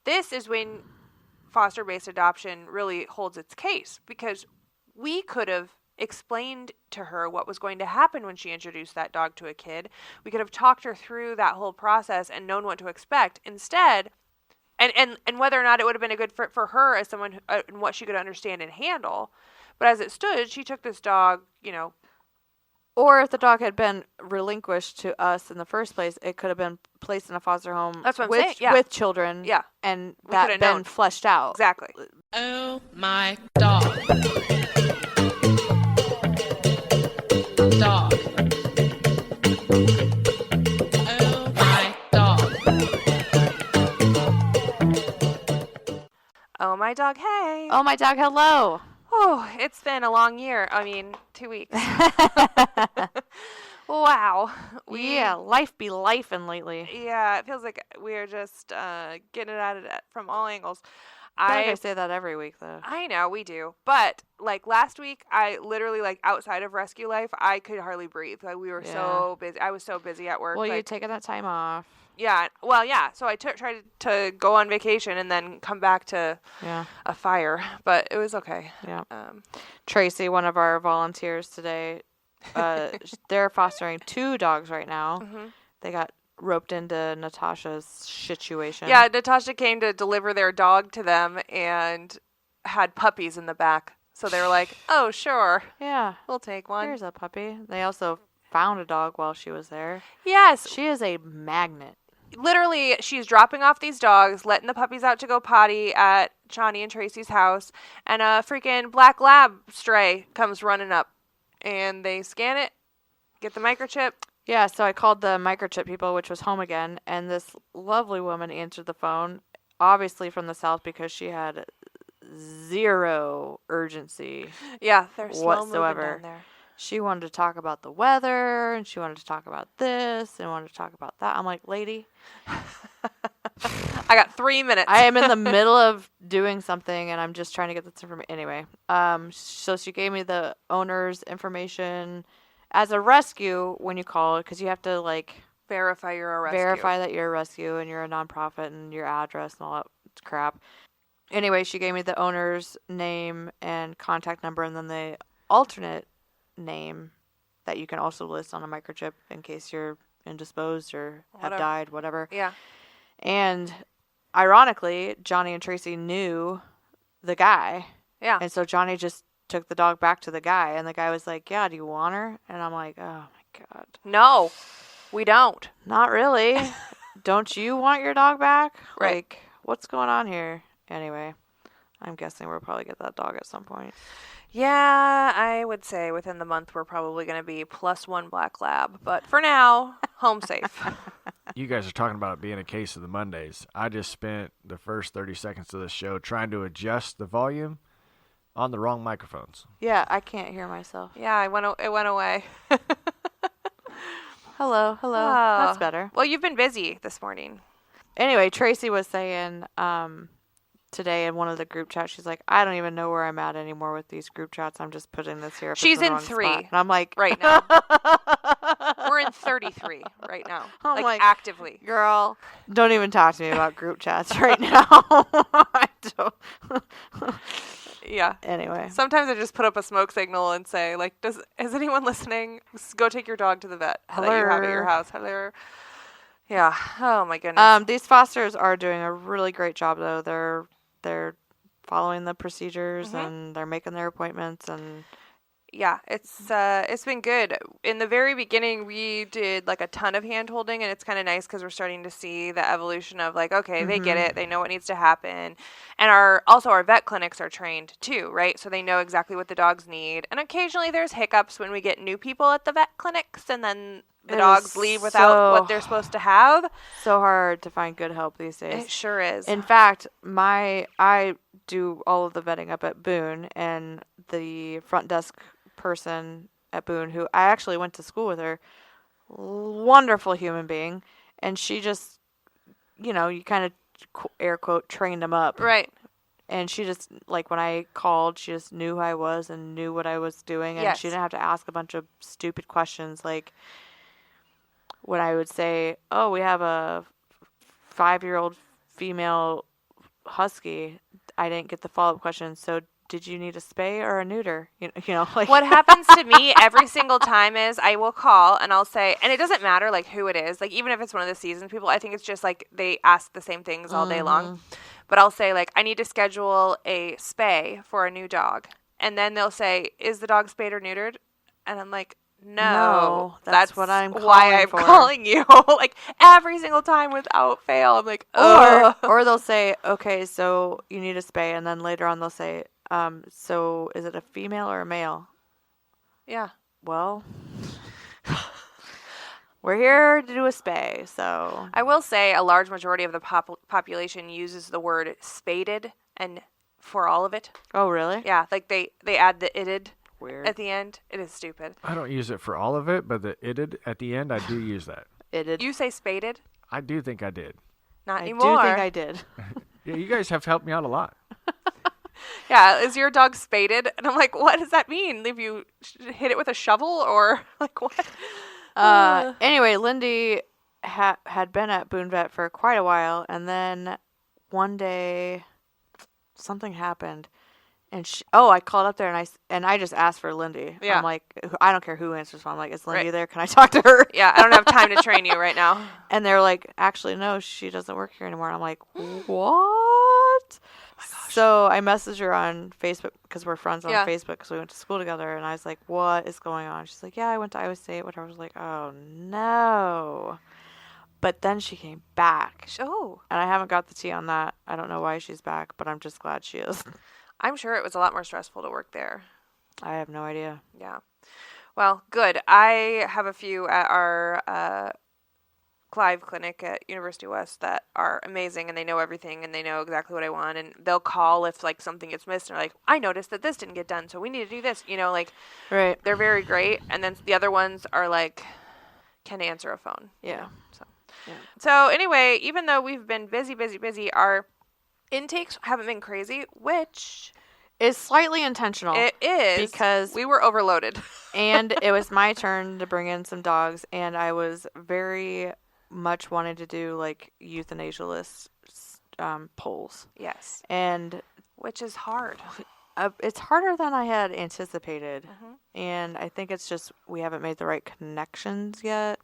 this is when foster-based adoption really holds its case, because we could have explained to her what was going to happen when she introduced that dog to a kid. We could have talked her through that whole process and known what to expect. Instead, and whether or not it would have been a good fit for her as someone and what she could understand and handle. But as it stood, she took this dog, Or if the dog had been relinquished to us in the first place, it could have been placed in a foster home. That's what I'm saying. Yeah. With children. Yeah. And We that could have been known. fleshed out. Exactly. Oh my dog. Dog. Oh my dog. Oh, my dog, hey. Oh, my dog, hello. Oh, it's been a long year. 2 weeks. Wow. Yeah, life be lifing lately. Yeah, it feels like we're just getting it at it from all angles. I say that every week, though. I know, we do. But, last week, I literally, outside of rescue life, I could hardly breathe. We were so busy. I was so busy at work. Well, you're taking that time off. Yeah. Well, yeah. So I tried to go on vacation and then come back to a fire. But it was okay. Yeah. Tracy, one of our volunteers today, they're fostering 2 dogs right now. Mm-hmm. They got roped into Natasha's situation. Yeah, Natasha came to deliver their dog to them and had puppies in the back. So they were like, oh, sure. Yeah. We'll take one. Here's a puppy. They also found a dog while she was there. Yes. She is a magnet. Literally, she's dropping off these dogs, letting the puppies out to go potty at Johnny and Tracy's house, and a freaking black lab stray comes running up. And they scan it, get the microchip. Yeah, so I called the microchip people, which was home again, and this lovely woman answered the phone, obviously from the south because she had zero urgency. Yeah, they're slow whatsoever. moving down there. She wanted to talk about the weather, and she wanted to talk about this, and wanted to talk about that. I'm like, lady. I got 3 minutes. I am in the middle of doing something, and I'm just trying to get this information. Anyway, so she gave me the owner's information. As a rescue, when you call, because you have to, verify you're a rescue. Verify that you're a rescue, and you're a nonprofit, and your address, and all that crap. Anyway, she gave me the owner's name and contact number, and then the alternate name that you can also list on a microchip in case you're indisposed or have died, whatever. Yeah. And ironically, Johnny and Tracy knew the guy. Yeah. And so Johnny just took the dog back to the guy, and the guy was like, yeah, do you want her? And I'm like, oh my God. No, we don't. Not really. Don't you want your dog back? Right. What's going on here? Anyway, I'm guessing we'll probably get that dog at some point. Yeah, I would say within the month we're probably going to be +1 black lab. But for now, home safe. You guys are talking about it being a case of the Mondays. I just spent the first 30 seconds of the show trying to adjust the volume on the wrong microphones. Yeah, I can't hear myself. Yeah, it went away. Hello. Oh. That's better. Well, you've been busy this morning. Anyway, Tracy was saying today in one of the group chats, she's like, I don't even know where I'm at anymore with these group chats. I'm just putting this here. She's in wrong 3. spot. And I'm like, right now. We're in 33 right now. I'm like, actively. Girl, don't even talk to me about group chats right now. I don't. Yeah. Anyway. Sometimes I just put up a smoke signal and say, is anyone listening? Go take your dog to the vet that you have at your house. Hello. Yeah. Oh my goodness. These fosters are doing a really great job though. They're following the procedures and they're making their appointments and yeah, it's been good. In the very beginning, we did a ton of hand holding, and it's kind of nice because we're starting to see the evolution of okay, they get it, they know what needs to happen, and our vet clinics are trained too, right? So they know exactly what the dogs need, and occasionally there's hiccups when we get new people at the vet clinics, and then the dogs leave without what they're supposed to have. So hard to find good help these days. It sure is. In fact, I do all of the vetting up at Boone, and the front desk person at Boone, who I actually went to school with her, wonderful human being, and she just, you kind of air quote trained them up. Right. And she just, when I called, she just knew who I was and knew what I was doing, and she didn't have to ask a bunch of stupid questions when I would say, oh, we have a 5-year-old female husky, I didn't get the follow-up question. So did you need a spay or a neuter? Like What happens to me every single time is I will call and I'll say, and it doesn't matter like who it is, like even if it's one of the season people, I think it's just like they ask the same things all day long. But I'll say like, I need to schedule a spay for a new dog. And then they'll say, is the dog spayed or neutered? And I'm like, no, that's what I'm why I'm calling for. calling you. Like every single time without fail. I'm like, oh. Or they'll say, okay, so you need a spay. And then later on they'll say, so is it a female or a male? Yeah. Well, we're here to do a spay, so. I will say a large majority of the population uses the word spaded and for all of it. Oh, really? Yeah, like they add the itted Weird. at the end. It is stupid. I don't use it for all of it, but the itted at the end, I do use that. Itted. You say spaded? I do think I did. Not I anymore. do think I did. Yeah, you guys have helped me out a lot. Yeah, is your dog spaded? And I'm like, what does that mean? If you hit it with a shovel or like what? Anyway, Lindy had been at Boone Vet for quite a while, and then one day something happened, and I called up there and I just asked for Lindy. Yeah. I'm like, I don't care who answers phone. I'm like, is Lindy Right. there? Can I talk to her? Yeah, I don't have time to train you right now. And they're like, actually, no, she doesn't work here anymore. And I'm like, what? So I messaged her on Facebook because we're friends on Facebook because we went to school together. And I was like, what is going on? She's like, yeah, I went to Iowa State. Whatever. I was like, oh, no. But then she came back. Oh. And I haven't got the tea on that. I don't know why she's back, but I'm just glad she is. I'm sure it was a lot more stressful to work there. I have no idea. Yeah. Well, good. I have a few at our Clive clinic at University West that are amazing, and they know everything, and they know exactly what I want, and they'll call if like something gets missed, and they're like, I noticed that this didn't get done, so we need to do this. Like, right. They're very great. And then the other ones are like, can answer a phone. Yeah. So anyway, even though we've been busy, our intakes haven't been crazy, which It's slightly intentional. it is because we were overloaded. and it was my turn to bring in some dogs, and I was very much wanting to do like euthanasia-less polls. Yes. And Which is hard. it's harder than I had anticipated. Mm-hmm. And I think it's just we haven't made the right connections yet.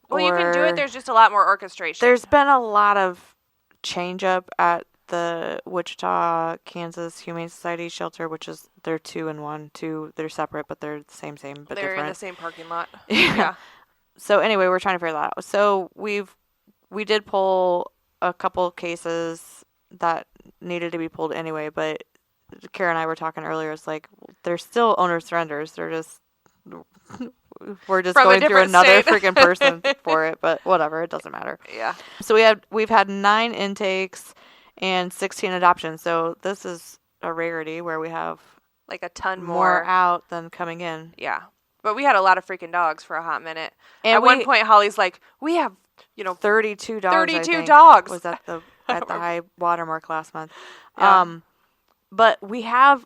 Well, you can do it. There's just a lot more orchestration. There's been a lot of change up at the Wichita, Kansas Humane Society shelter, which is they're 2 and 1. They're separate, but they're the same, but They're different. in the same parking lot. Yeah. So anyway, we're trying to figure that out. So we did pull a couple cases that needed to be pulled anyway, but Kara and I were talking earlier. It's like they're still owner surrenders. They're just we're just From a going through different another state. freaking person for it, but whatever, it doesn't matter. Yeah. So we've had 9 intakes and 16 adoptions. So this is a rarity where we have Like a ton more out than coming in. Yeah. But we had a lot of freaking dogs for a hot minute. And at one point, Holly's like, we have, 32 dogs. 32 I think, dogs. was at the high watermark last month. Yeah. But we have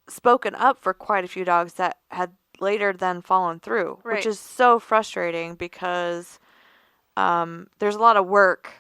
spoken up for quite a few dogs that had later then fallen through, Right. which is so frustrating because there's a lot of work,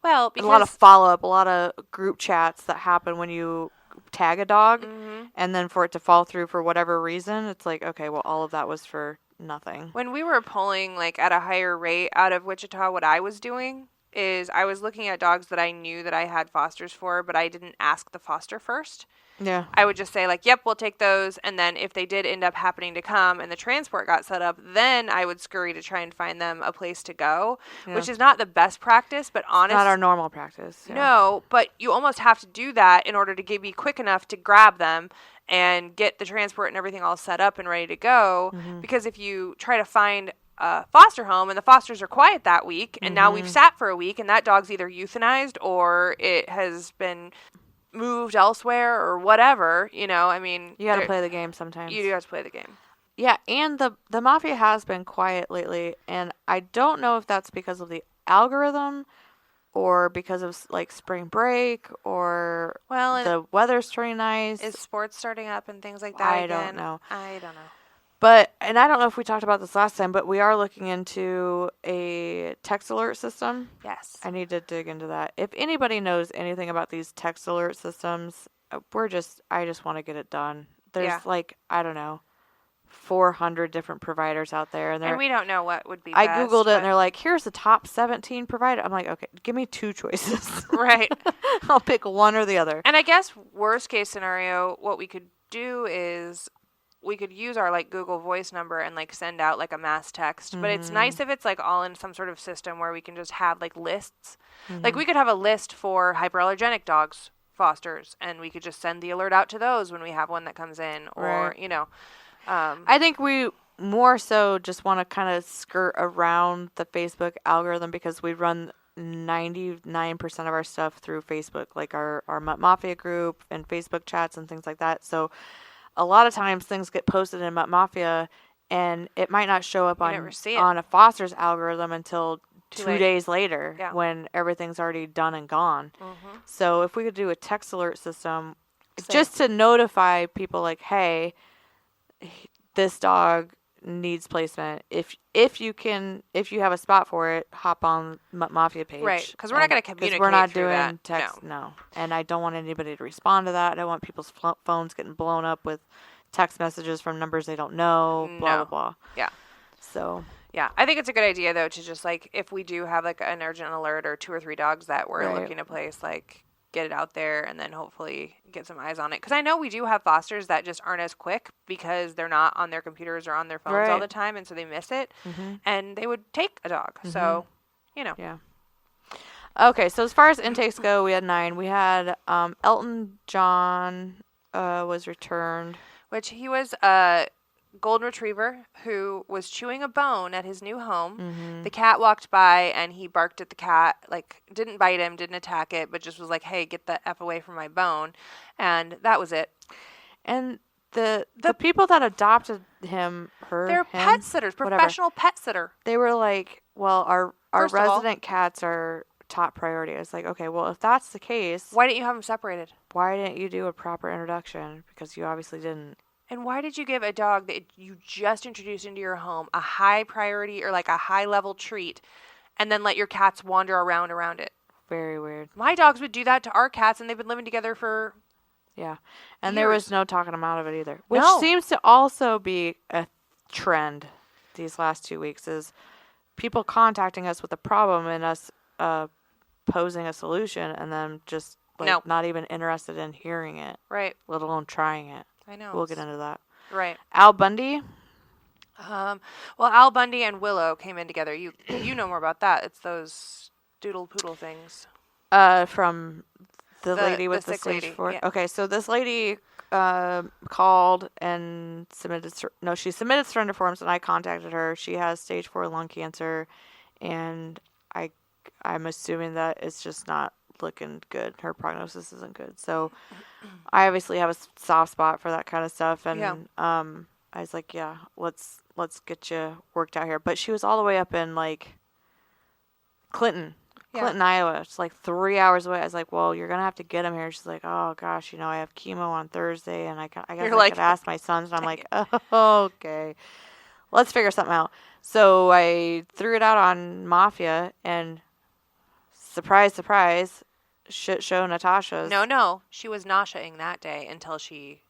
well, a because lot of follow up, a lot of group chats that happen when you tag a dog, Mhm. and then for it to fall through for whatever reason, it's like, okay, well, all of that was for nothing. when we were pulling like at a higher rate out of Wichita, what I was doing is I was looking at dogs that I knew that I had fosters for, but I didn't ask the foster first. Yeah. I would just say like, yep, we'll take those. And then if they did end up happening to come and the transport got set up, then I would scurry to try and find them a place to go, Yeah. which is not the best practice, but honestly, Not our normal practice. Yeah. no, but you almost have to do that in order to be quick enough to grab them and get the transport and everything all set up and ready to go. Mm-hmm. Because if you try to find a foster home and the fosters are quiet that week, and now Mm-hmm. we've sat for a week and that dog's either euthanized or it has been moved elsewhere or whatever, I mean, You got to play the game sometimes. You do have to play the game. Yeah, and the Mafia has been quiet lately, and I don't know if that's because of the algorithm or because of like spring break or Well, and the weather's turning nice. is sports starting up and things like that I again? don't know. I don't know. And I don't know if we talked about this last time, but we are looking into a text alert system. Yes. I need to dig into that. If anybody knows anything about these text alert systems, I just want to get it done. There's I don't know, 400 different providers out there. And we don't know what would be I best, Googled it and they're like, here's the top 17 provider. I'm like, okay, give me 2 choices. Right. I'll pick one or the other. And I guess worst case scenario, what we could do is we could use our like Google Voice number and like send out like a mass text. But it's nice if it's like all in some sort of system where we can just have like lists. Like we could have a list for hyperallergenic dogs, fosters, and we could just send the alert out to those when we have one that comes in, or I think we more so just want to kind of skirt around the Facebook algorithm because we run 99% of our stuff through Facebook, like our Mutt Mafia group and Facebook chats and things like that. So a lot of times things get posted in Mutt Mafia and it might not show up on a foster's algorithm until 2 days later when everything's already done and gone. So if we could do a text alert system just to notify people like, hey, this dog needs placement. If you have a spot for it, hop on Mafia page. Right, because we're not going to communicate. We're not through doing that. text. No, and I don't want anybody to respond to that. I don't want people's phones getting blown up with text messages from numbers they don't know. Blah blah blah. Yeah. So. Yeah, I think it's a good idea though to just like if we do have like an urgent alert or 2 or 3 dogs that we're looking to place, like get it out there and then hopefully get some eyes on it. Because I know we do have fosters that just aren't as quick because they're not on their computers or on their phones all the time, and so they miss it, and they would take a dog. So, Yeah. Okay, so as far as intakes go, we had 9. We had Elton John was returned. Which he was a golden retriever who was chewing a bone at his new home. The cat walked by and he barked at the cat, like didn't bite him, didn't attack it, but just was like, hey, get the F away from my bone. And that was it. And the people that adopted him, they're pet sitters, professional pet sitter. They were like, well, our resident cats are top priority. I was like, okay, well, if that's the case, why didn't you have them separated? Why didn't you do a proper introduction? Because you obviously didn't. And why did you give a dog that you just introduced into your home a high priority or like a high level treat and then let your cats wander around it? Very weird. My dogs would do that to our cats, and they've been living together for and years. There was no talking them out of it either. Which seems to also be a trend these last 2 weeks is people contacting us with a problem and us posing a solution and then just not even interested in hearing it. Right. Let alone trying it. I know. We'll get into that. Right. Al Bundy? Well, Al Bundy and Willow came in together. You know more about that. It's those doodle poodle things. From the lady with the stage 4. Yeah. Okay, so this lady called and she submitted surrender forms, and I contacted her. She has stage 4 lung cancer, and I'm assuming that it's just not looking good. Her prognosis isn't good. So I obviously have a soft spot for that kind of stuff, and I was like, yeah, let's get you worked out here. But she was all the way up in like Clinton, Iowa. It's like 3 hours away. I was like, well, you're gonna have to get him here. She's like, oh gosh, I have chemo on Thursday, and I guess I could ask my sons. And I'm like, oh, okay, let's figure something out. So I threw it out on Mafia, and surprise, surprise, shit show Natasha's. No, she was nauseating that day until she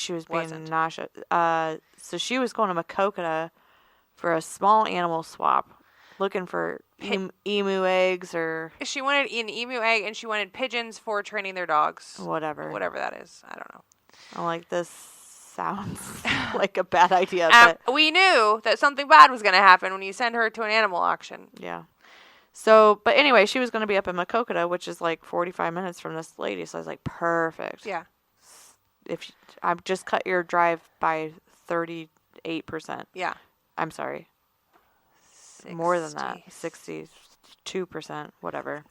was being nauseous. So she was going to Makokata for a small animal swap, looking for emu eggs or... She wanted an emu egg, and she wanted pigeons for training their dogs. Whatever that is. I don't know. I'm like, this sounds like a bad idea. But we knew that something bad was going to happen when you send her to an animal auction. Yeah. So, but anyway, she was going to be up in Makokata, which is like 45 minutes from this lady. So I was like, perfect. Yeah. I've just cut your drive by 38%. Yeah. I'm sorry. 60. More than that. 62%, whatever.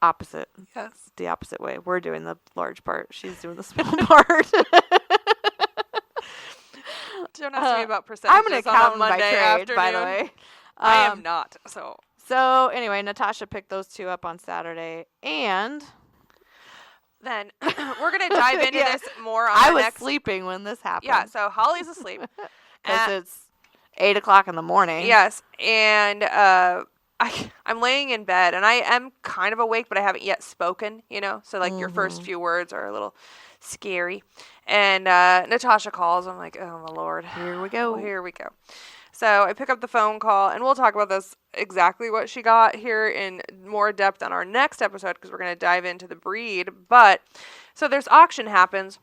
Opposite. Yes. The opposite way. We're doing the large part. She's doing the small part. Don't ask me about percentages. I'm an accountant on a Monday by trade, afternoon. by the way. I am not. So anyway, Natasha picked those 2 up on Saturday, and then we're going to dive into Yeah. this more on I the was next. sleeping when this happened. Yeah, so Holly's asleep. Because it's 8 o'clock in the morning. Yes, and I'm laying in bed, and I am kind of awake, but I haven't yet spoken, so like your first few words are a little scary. And Natasha calls. I'm like, oh, my Lord. Here we go. Here we go. So I pick up the phone call, and we'll talk about this, exactly what she got here in more depth on our next episode, because we're going to dive into the breed. But so this auction happens,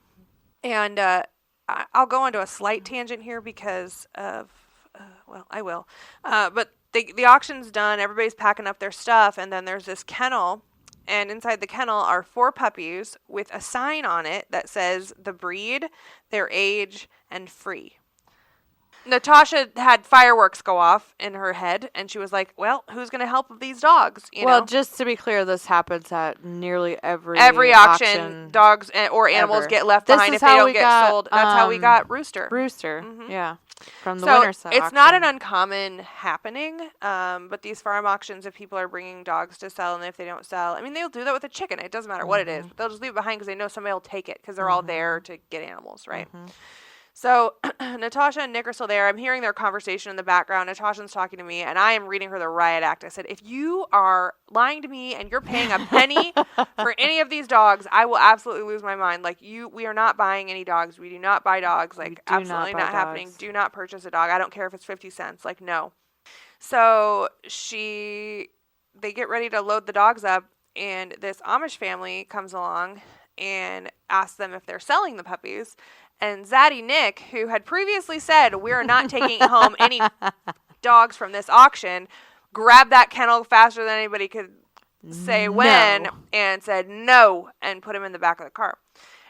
and I'll go into a slight tangent here because of, I will. But the auction's done, everybody's packing up their stuff, and then there's this kennel, and inside the kennel are 4 puppies with a sign on it that says the breed, their age, and free. Natasha had fireworks go off in her head, and she was like, well, who's going to help with these dogs? Well, just to be clear, this happens at nearly every auction. Dogs or animals ever. get left This behind is if they how don't we get got, sold. That's how we got Rooster. Rooster, yeah. From the So winter set it's not an auction. uncommon happening, but these farm auctions, if people are bringing dogs to sell, and if they don't sell, I mean, they'll do that with a chicken. It doesn't matter what it is. They'll just leave it behind because they know somebody will take it because they're all there to get animals, right? So Natasha and Nick are still there. I'm hearing their conversation in the background. Natasha's talking to me, and I am reading her the riot act. I said, if you are lying to me and you're paying a penny for any of these dogs, I will absolutely lose my mind. Like, we are not buying any dogs. We do not buy dogs. Like, absolutely not happening. Do not purchase a dog. I don't care if it's 50 cents. Like, no. So they get ready to load the dogs up, and this Amish family comes along and asks them if they're selling the puppies. And Zaddy Nick, who had previously said, we're not taking home any dogs from this auction, grabbed that kennel faster than anybody could say when, and said no, and put him in the back of the car.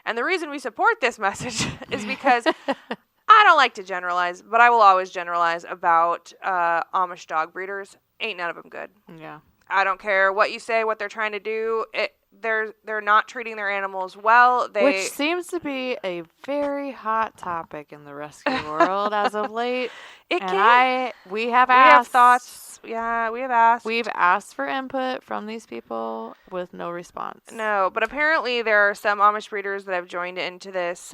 And the reason we support this message is because I don't like to generalize, but I will always generalize about Amish dog breeders. Ain't none of them good. Yeah. I don't care what you say, what they're trying to do. They're not treating their animals well. Which seems to be a very hot topic in the rescue world as of late. We have thoughts. Yeah, we have asked. We've asked for input from these people with no response. No, but apparently there are some Amish breeders that have joined into this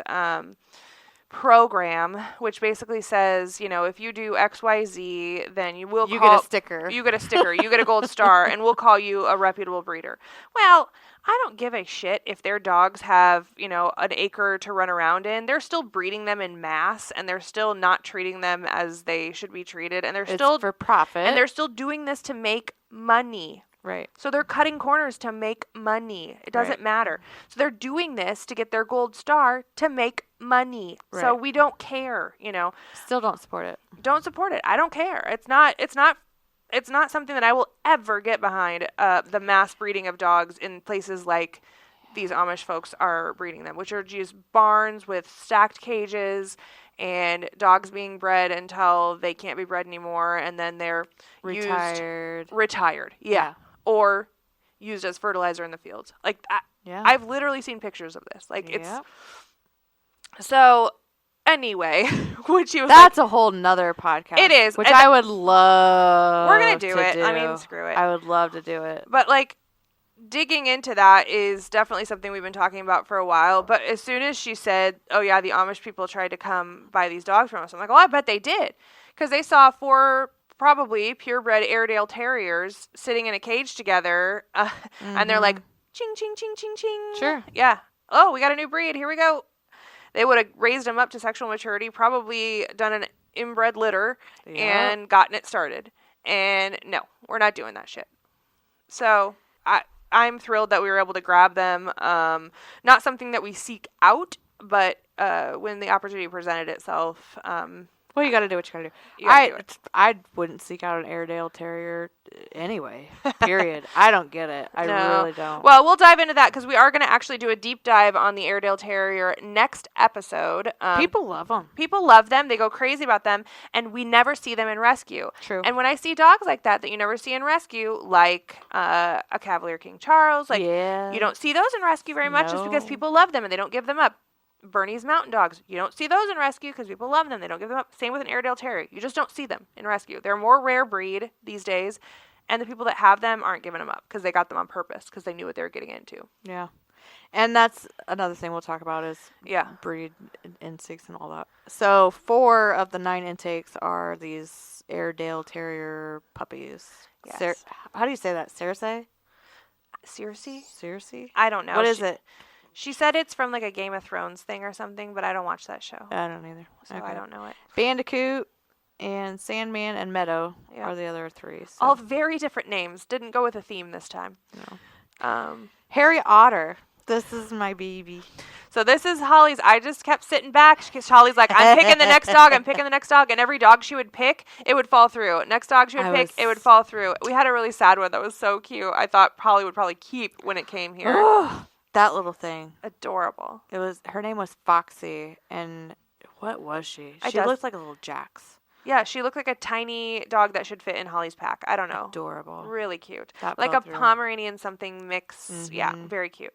program, which basically says, if you do XYZ, then you get a sticker. You get a sticker. You get a gold star, and we'll call you a reputable breeder. Well, I don't give a shit if their dogs have, an acre to run around in. They're still breeding them in mass, and they're still not treating them as they should be treated, and they're still for profit. And they're still doing this to make money. Right. So they're cutting corners to make money. It doesn't matter. So they're doing this to get their gold star to make money. Right. So we don't care, Still don't support it. Don't support it. I don't care. It's not something that I will ever get behind, the mass breeding of dogs in places like these Amish folks are breeding them, which are just barns with stacked cages and dogs being bred until they can't be bred anymore, and then they're retired. Yeah. Or used as fertilizer in the fields. Like, I've literally seen pictures of this. Like, it's... So, anyway, that's a whole nother podcast. It is. Which I would love. We're going to do it. I mean, screw it. I would love to do it. But, like, digging into that is definitely something we've been talking about for a while. But as soon as she said, oh, yeah, the Amish people tried to come buy these dogs from us, I'm like, oh, I bet they did. Because they saw 4... probably purebred Airedale Terriers sitting in a cage together, and they're like, ching, ching, ching, ching, ching. Sure. Yeah. Oh, we got a new breed. Here we go. They would have raised them up to sexual maturity, probably done an inbred litter, and gotten it started. And no, we're not doing that shit. So I'm thrilled that we were able to grab them. Not something that we seek out, but when the opportunity presented itself, well, you got to do what you got to do. I wouldn't seek out an Airedale Terrier anyway, period. I don't get it. I really don't. Well, we'll dive into that because we are going to actually do a deep dive on the Airedale Terrier next episode. People love them. People love them. They go crazy about them, and we never see them in rescue. True. And when I see dogs like that you never see in rescue, like a Cavalier King Charles, you don't see those in rescue very much just because people love them and they don't give them up. Bernese Mountain Dogs. You don't see those in rescue because people love them. They don't give them up. Same with an Airedale Terrier. You just don't see them in rescue. They're a more rare breed these days, and the people that have them aren't giving them up because they got them on purpose because they knew what they were getting into. Yeah. And that's another thing we'll talk about is Yeah. breed intakes and all that. So 4 of the 9 intakes are these Airedale Terrier puppies. Yes. How do you say that? Cersei? Circe? Cersei? I don't know. What is it? She said it's from like a Game of Thrones thing or something, but I don't watch that show, I don't either. so I don't know it. Bandicoot and Sandman and Meadow Yeah. are the other 3. So. All very different names. Didn't go with a theme this time. No. Harry Otter. This is my baby. So this is Holly's. I just kept sitting back because Holly's like, I'm picking the next dog. I'm picking the next dog. And every dog she would pick, it would fall through. Next dog she would pick, it would fall through. We had a really sad one that was so cute. I thought Holly would probably keep when it came here. That little thing. Adorable. Her name was Foxy, and what was she? She looked like a little Jax. Yeah, she looked like a tiny dog that should fit in Holly's pack. I don't know. Adorable. Really cute. That like fell a through. Pomeranian something mix. Yeah, very cute.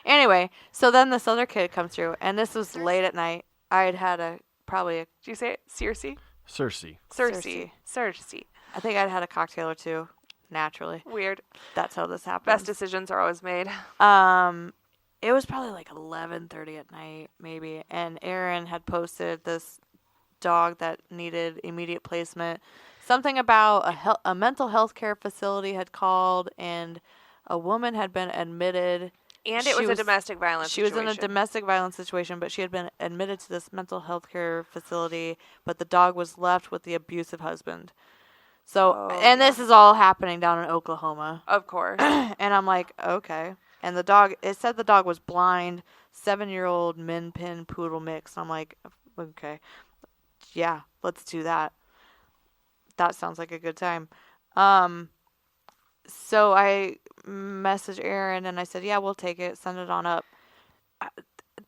Anyway, so then this other kid comes through, and this was late at night. I had probably a Did you say it? Circe? Cersei. Circe. I think I'd had a cocktail or 2, naturally. Weird. That's how this happened. Best decisions are always made. It was probably like 11:30 at night, maybe, and Aaron had posted this dog that needed immediate placement. Something about a mental health care facility had called, and a woman had been admitted. And it was a domestic violence situation. She was in a domestic violence situation, but she had been admitted to this mental health care facility, but the dog was left with the abusive husband. So, this is all happening down in Oklahoma. Of course. And I'm like, okay. And it said the dog was blind, 7-year-old Min Pin Poodle mix. I'm like, okay, yeah, let's do that. That sounds like a good time. So I messaged Aaron and I said, yeah, we'll take it. Send it on up.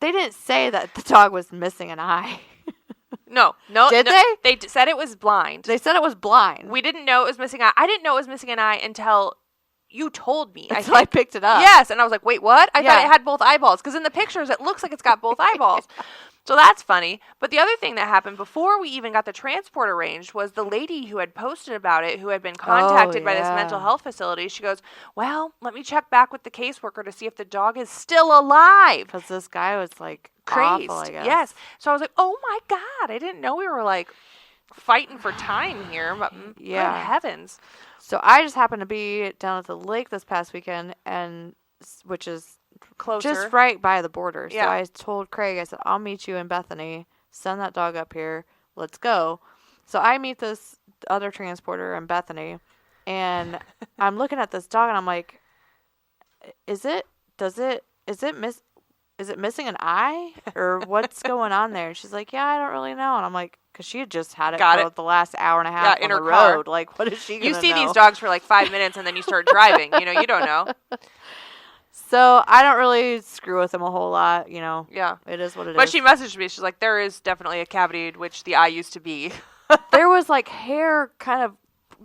They didn't say that the dog was missing an eye. No. Did they? They said it was blind. They said it was blind. We didn't know it was missing an eye. I didn't know it was missing an eye until you told me. Until I picked it up. Yes, and I was like, wait, what? I thought it had both eyeballs, because in the pictures it looks like it's got both eyeballs. So that's funny. But the other thing that happened before we even got the transport arranged was the lady who had posted about it, who had been contacted by this mental health facility. She goes, well, let me check back with the caseworker to see if the dog is still alive. Because this guy was like crazed. awful, I guess. Yes. So I was like, oh my God, I didn't know we were like fighting for time here. But good heavens. So I just happened to be down at the lake this past weekend, which is closer, just right by the border. Yeah. So I told Craig, I said, I'll meet you in Bethany. Send that dog up here. Let's go. So I meet this other transporter in Bethany, and I'm looking at this dog, and I'm like, is it missing an eye, or what's going on there? And she's like, yeah, I don't really know. And I'm like, because she had just had it for the last hour and a half on in her the car. road. Like, what is she gonna You see know? these dogs for like 5 minutes, and then you start driving. You don't know. So I don't really screw with them a whole lot. Yeah. It is what it is. But she messaged me. She's like, there is definitely a cavity in which the eye used to be. There was like hair kind of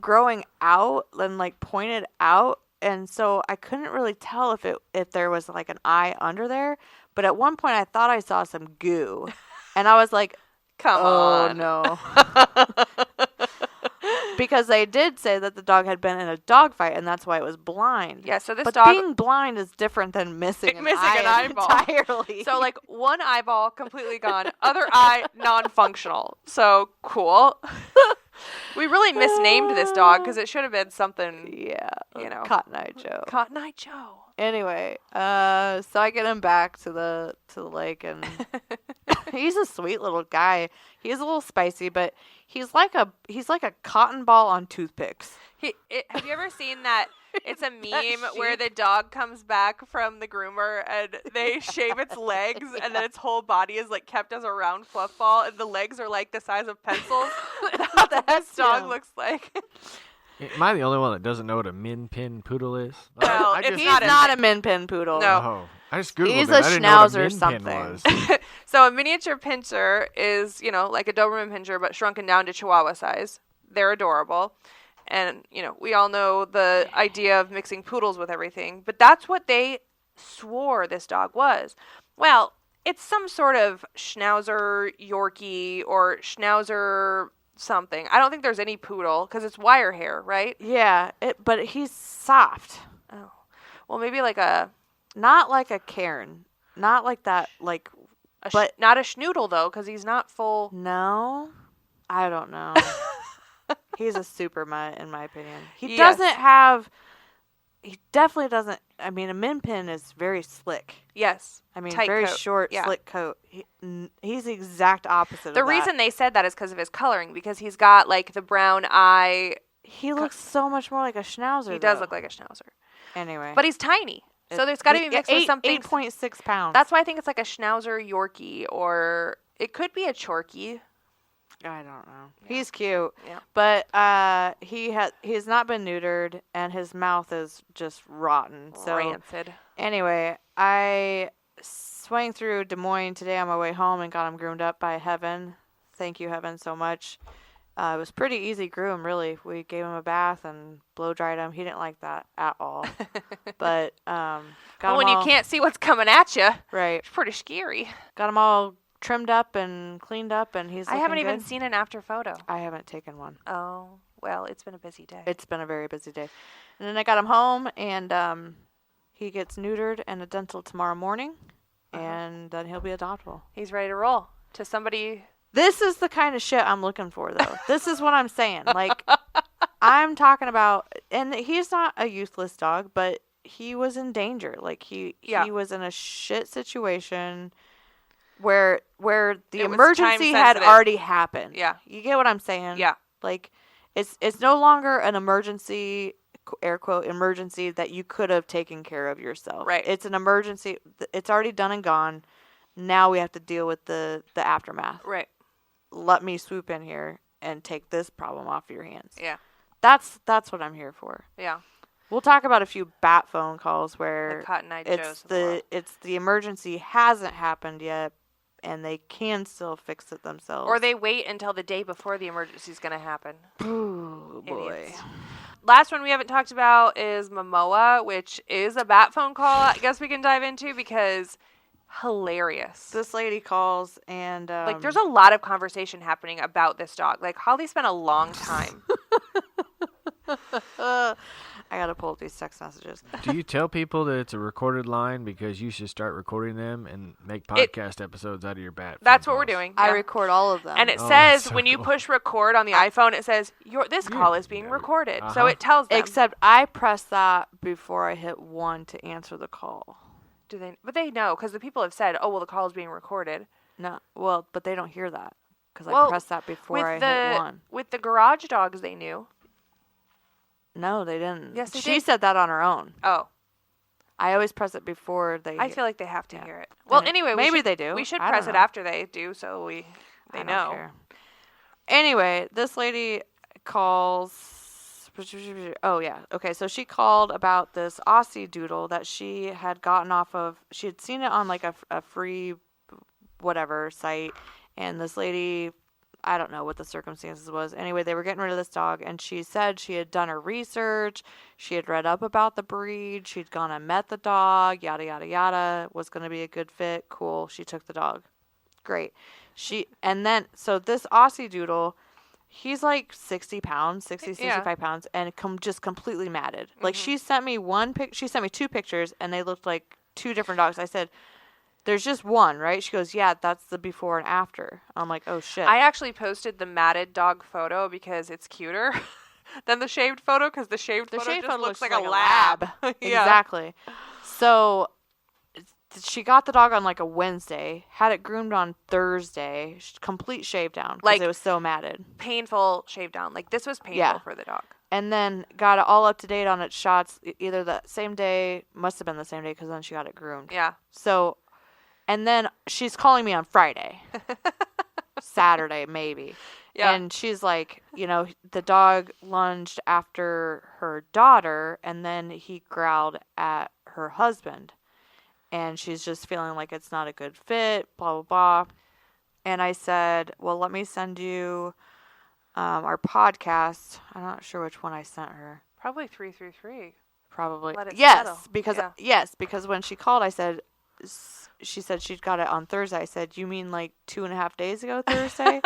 growing out and like pointed out. And so I couldn't really tell if there was like an eye under there. But at one point I thought I saw some goo. And I was like, Come on. no. Because they did say that the dog had been in a dog fight, and that's why it was blind. Yeah, so this but dog... being blind is different than missing an eyeball. Entirely. So, like, one eyeball completely gone, other eye non-functional. So, cool. We really misnamed this dog because it should have been something, Cotton Eye Joe. Cotton Eye Joe. Anyway, so I get him back to the lake, and he's a sweet little guy. He's a little spicy, but he's like a cotton ball on toothpicks. Have you ever seen that? It's a meme where the dog comes back from the groomer and they shave its legs, and then its whole body is like kept as a round fluff ball, and the legs are like the size of pencils. That's what this dog looks like. Am I the only one that doesn't know what a Min Pin Poodle is? Well, he's not a Min Pin Poodle. No. Oh, I just Googled he's it. I didn't know what a Schnauzer Min something. Pin was. So a miniature pinscher is, like a Doberman pinscher, but shrunken down to Chihuahua size. They're adorable. And, we all know the idea of mixing poodles with everything. But that's what they swore this dog was. Well, it's some sort of Schnauzer Yorkie or Schnauzer something. I don't think there's any poodle because it's wire hair, right? Yeah, but he's soft. Oh. Well, maybe like a Not like a Karen. Not like that, like, but Not a schnoodle, though, because he's not full. no. I don't know. He's a super mutt, in my opinion. He Yes. doesn't have. He definitely doesn't. I mean, a min pin is very slick. Yes. I mean, Tight very coat. short, Yeah. slick coat. He's the exact opposite The of reason that. they said that is because of his coloring, because he's got, like, the brown eye. He looks so much more like a schnauzer. He does though. look like a schnauzer. Anyway. But he's tiny. So there's got to be mixed with something. 8.6 pounds. That's why I think it's like a schnauzer Yorkie, or it could be a Chorkie. I don't know. Yeah. He's cute. Yeah. But he's not been neutered, and his mouth is just rotten. So Rancid. anyway, I swang through Des Moines today on my way home and got him groomed up by Heaven. Thank you, Heaven, so much. It was pretty easy groom, really. We gave him a bath and blow dried him. He didn't like that at all. But got Well, him when all, you can't see what's coming at you, right, it's pretty scary. got him all trimmed up and cleaned up, and he's. I haven't looking even good. seen an after photo. I haven't taken one. Oh, well, it's been a busy day. It's been a very busy day. And then I got him home, and he gets neutered and a dental tomorrow morning, and then he'll be adoptable. He's ready to roll to somebody. This is the kind of shit I'm looking for, though. This is what I'm saying. Like, I'm talking about, and he's not a useless dog, but he was in danger. Like, he was in a shit situation where the It was emergency had time-sensitive. already happened. Yeah. You get what I'm saying? Yeah. Like, it's no longer an emergency, air quote, emergency that you could have taken care of yourself. Right. It's an emergency. It's already done and gone. Now we have to deal with the aftermath. Right. Let me swoop in here and take this problem off your hands. Yeah. That's what I'm here for. Yeah. We'll talk about a few bat phone calls The where Cotton-Eye it's Joes of the world. it's the emergency hasn't happened yet, and they can still fix it themselves. Or they wait until the day before the emergency is going to happen. Ooh, boy. Idiots. Last one we haven't talked about is Momoa, which is a bat phone call I guess we can dive into because hilarious. This lady calls and Like, there's a lot of conversation happening about this dog. Like, Holly spent a long time. I gotta pull up these text messages. Do you tell people that it's a recorded line because you should start recording them and make podcast episodes out of your bat? That's phone what we're calls? doing. I yeah. record all of them. And it Oh, says, that's so when you cool. push record on the iPhone, it says, this call is being recorded. So it tells them. Except I press that before I hit 1 to answer the call. Do they? But they know, because the people have said, oh, well, the call is being recorded. No, well, but they don't hear that because I Well, press that before I hit 1. With the garage dogs, they knew. No, they didn't. Yes, they she did. said that on her own. Oh, I always press it before they. I feel like they have to Yeah. hear it. Well, And anyway, maybe they do. We should I press don't it know. after they do, so they I don't know. care. Anyway, this lady calls. Oh, yeah. Okay, so she called about this Aussie doodle that she had gotten off of. She had seen it on like a free whatever site. And this lady, I don't know what the circumstances was. Anyway, they were getting rid of this dog. And she said she had done her research. She had read up about the breed. She'd gone and met the dog. Yada, yada, yada. Was going to be a good fit. Cool. She took the dog. Great. So this Aussie doodle, he's like 60 pounds, 65 pounds, and just completely matted. Like, she sent me she sent me 2 pictures, and they looked like 2 different dogs. I said, there's just one, right? She goes, yeah, that's the before and after. I'm like, oh, shit. I actually posted the matted dog photo because it's cuter than the shaved photo, because the shaved photo just looks like a lab. Yeah. Exactly. So she got the dog on like a Wednesday, had it groomed on Thursday, complete shave down because Like, it was so matted. Painful shave down. Like, this was painful Yeah. for the dog. And then got it all up to date on its shots either the same day, must have been the same day because then she got it groomed. Yeah. So, and then she's calling me on Friday, Saturday maybe. Yeah. And she's like, the dog lunged after her daughter and then he growled at her husband. And she's just feeling like it's not a good fit, blah, blah, blah. And I said, well, let me send you our podcast. I'm not sure which one I sent her. Probably 333. Probably. Let it Yes, settle. because when she called, she said she'd got it on Thursday. I said, you mean like 2.5 days ago Thursday?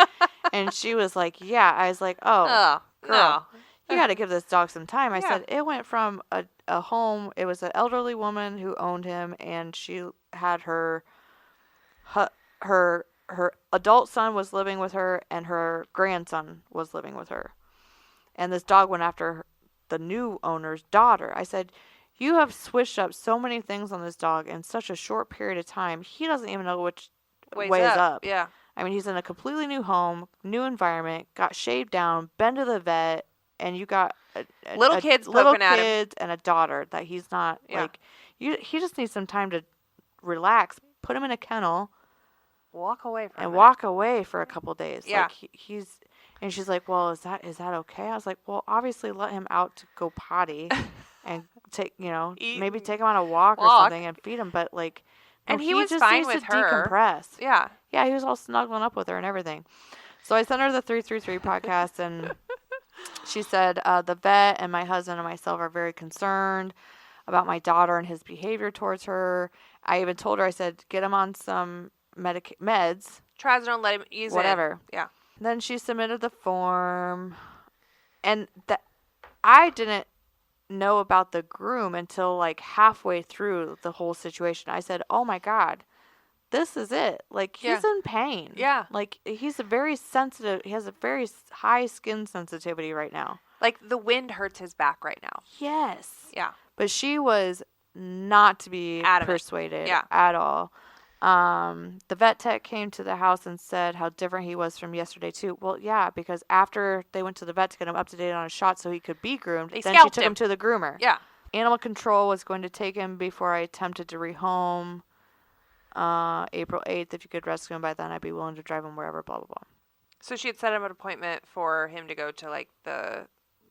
And she was like, yeah. I was like, oh, Oh, girl, you got to give this dog some time. I Yeah. said, it went from a home. It was an elderly woman who owned him, and she had her adult son was living with her, and her grandson was living with her. And this dog went after the new owner's daughter. I said, you have switched up so many things on this dog in such a short period of time. He doesn't even know which way is up. Yeah. I mean, he's in a completely new home, new environment, got shaved down, been to the vet, and you got Little kids poking at him. kids and a daughter that he's not like. He just needs some time to relax. Put him in a kennel Walk away from and it. walk away for a couple days. Yeah. Like he's. And she's like, well, is that okay? I was like, well, obviously let him out to go potty and take, Eat maybe and take him on a walk or something and feed him. But like, no, And he was just fine needs with to her. decompress. Yeah. Yeah, he was all snuggling up with her and everything. So I sent her the 333 podcast, and she said, the vet and my husband and myself are very concerned about my daughter and his behavior towards her. I even told her, I said, get him on some meds. Trazodone, let him ease it. Whatever. Yeah. Then she submitted the form, and I didn't know about the groom until like halfway through the whole situation. I said, oh my God, this is it. Like, he's in pain. Yeah. Like, he's very sensitive. He has a very high skin sensitivity right now. Like, the wind hurts his back right now. Yes. Yeah. But she was not to be Adamant. persuaded Yeah. at all. The vet tech came to the house and said how different he was from yesterday too. Well, yeah, because after they went to the vet to get him up to date on his shot so he could be groomed, They then she scalped took him to the groomer. Yeah. Animal control was going to take him before I attempted to rehome. April 8th, if you could rescue him by then, I'd be willing to drive him wherever, blah, blah, blah. So she had set him an appointment for him to go to, like, the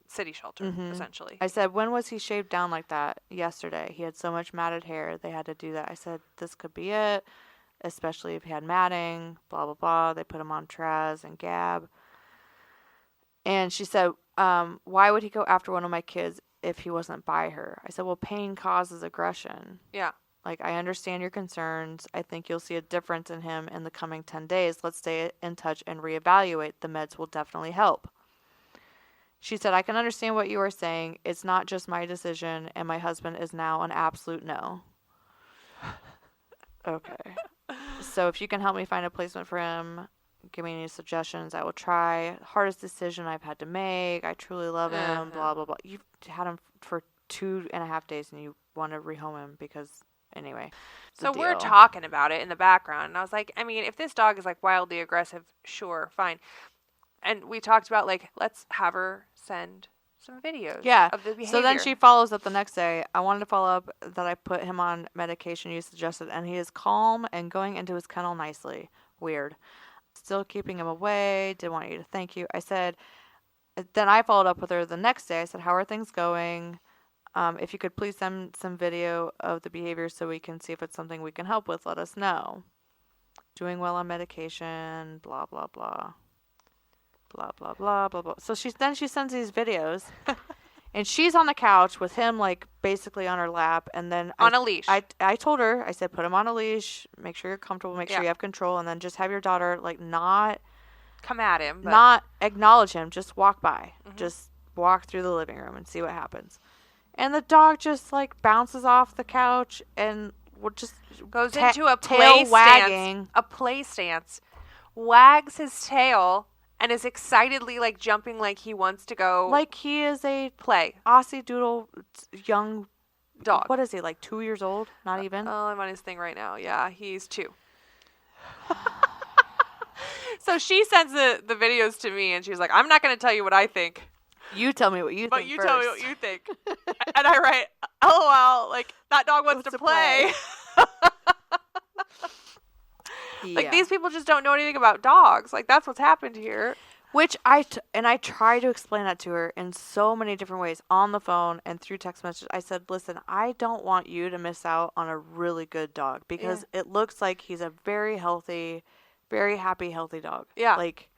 city shelter, Mm-hmm. essentially. I said, when was he shaved down like that? Yesterday. He had so much matted hair, they had to do that. I said, this could be it, especially if he had matting, blah, blah, blah. They put him on Traz and Gab. And she said, why would he go after one of my kids if he wasn't by her? I said, well, pain causes aggression. Yeah. Like, I understand your concerns. I think you'll see a difference in him in the coming 10 days. Let's stay in touch and reevaluate. The meds will definitely help. She said, I can understand what you are saying. It's not just my decision, and my husband is now an absolute no. Okay. So if you can help me find a placement for him, give me any suggestions, I will try. Hardest decision I've had to make. I truly love him, blah, blah, blah. You've had him for 2.5 days, and you want to rehome him because... Anyway. So we're talking about it in the background. And I was like, I mean, if this dog is like wildly aggressive, sure, fine. And we talked about like, let's have her send some videos of the behavior. So then she follows up the next day. I wanted to follow up that I put him on medication you suggested, and he is calm and going into his kennel nicely. Weird. Still keeping him away. Didn't want you to thank you. I said, then I followed up with her the next day. I said, how are things going? If you could please send some video of the behavior so we can see if it's something we can help with, let us know. Doing well on medication, blah, blah, blah. Blah, blah, blah, blah, blah. So she sends these videos, and she's on the couch with him, like, basically on her lap, and then... On a leash. I told her, I said, put him on a leash, make sure you're comfortable, make sure you have control, and then just have your daughter, like, not... Come at him. But... Not acknowledge him, just walk by. Mm-hmm. Just walk through the living room and see what happens. And the dog just, like, bounces off the couch and will just... Goes into a tail play wagging. stance. A play stance. Wags his tail and is excitedly, like, jumping like he wants to go... Like he is a... Play. Aussie Doodle young... Dog. What is he, like 2 years old? Not even? Oh, I'm on his thing right now. Yeah, he's 2. So she sends the videos to me, and she's like, I'm not going to tell you what I think. You tell me what you But think you first. tell me what you think. And I write, LOL, like, that dog wants to play. Like, these people just don't know anything about dogs. Like, that's what's happened here. Which I try to explain that to her in so many different ways, on the phone and through text message. I said, listen, I don't want you to miss out on a really good dog because it looks like he's a very healthy, very happy, healthy dog. Yeah. Like,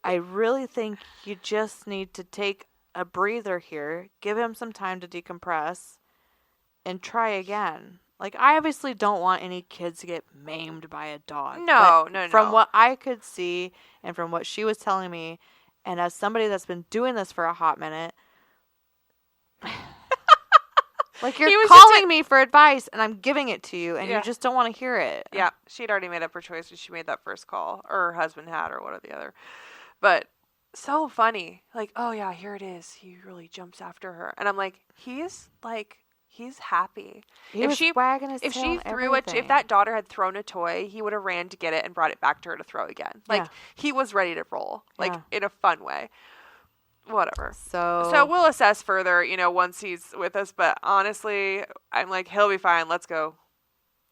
I really think you just need to take a breather here, give him some time to decompress, and try again. Like, I obviously don't want any kids to get maimed by a dog. No. From what I could see and from what she was telling me, And as somebody that's been doing this for a hot minute, like, He you're was just calling me for advice and I'm giving it to you and Yeah. you just don't want to hear it. Yeah, she'd already made up her choice when she made that first call, or her husband had, or one or the other. But so funny. Like, oh yeah, here it is. He really jumps after her. And I'm like, he's happy. He if was she wagging his if tail she and threw everything. if that daughter had thrown a toy, he would have ran to get it and brought it back to her to throw again. Like, Yeah. he was ready to roll, like, Yeah. in a fun way. Whatever. So So we'll assess further, once he's with us. But honestly, I'm like, he'll be fine. Let's go.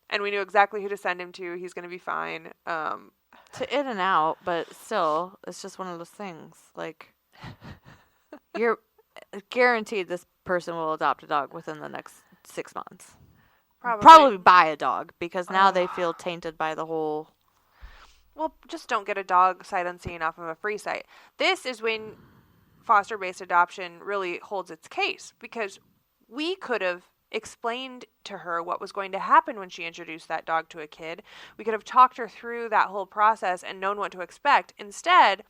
And we knew exactly who to send him to. He's going to be fine. to in and out, but still, it's just one of those things. Like, you're guaranteed this person will adopt a dog within the next 6 months. Probably buy a dog, because now they feel tainted by the whole. Well, just don't get a dog sight unseen off of a free site. This is when foster-based adoption really holds its case, because we could have explained to her what was going to happen when she introduced that dog to a kid. We could have talked her through that whole process and known what to expect. Instead,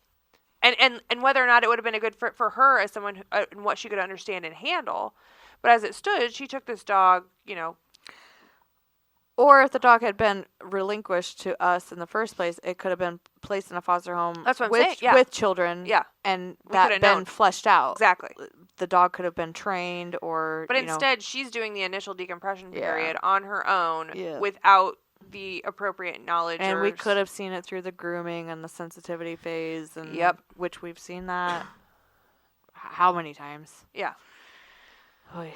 and whether or not it would have been a good fit for her as someone and what she could understand and handle. But as it stood, she took this dog, Or if the dog had been relinquished to us in the first place, it could have been placed in a foster home That's what I'm with, saying, yeah. with children. Yeah. And We that could have been known. fleshed out. Exactly. The dog could have been trained or. But instead, she's doing the initial decompression Yeah. period on her own Yeah. without the appropriate knowledge. And or we could have seen it through the grooming and the sensitivity phase. And Yep. Which we've seen that. How many times? Yeah. Oy.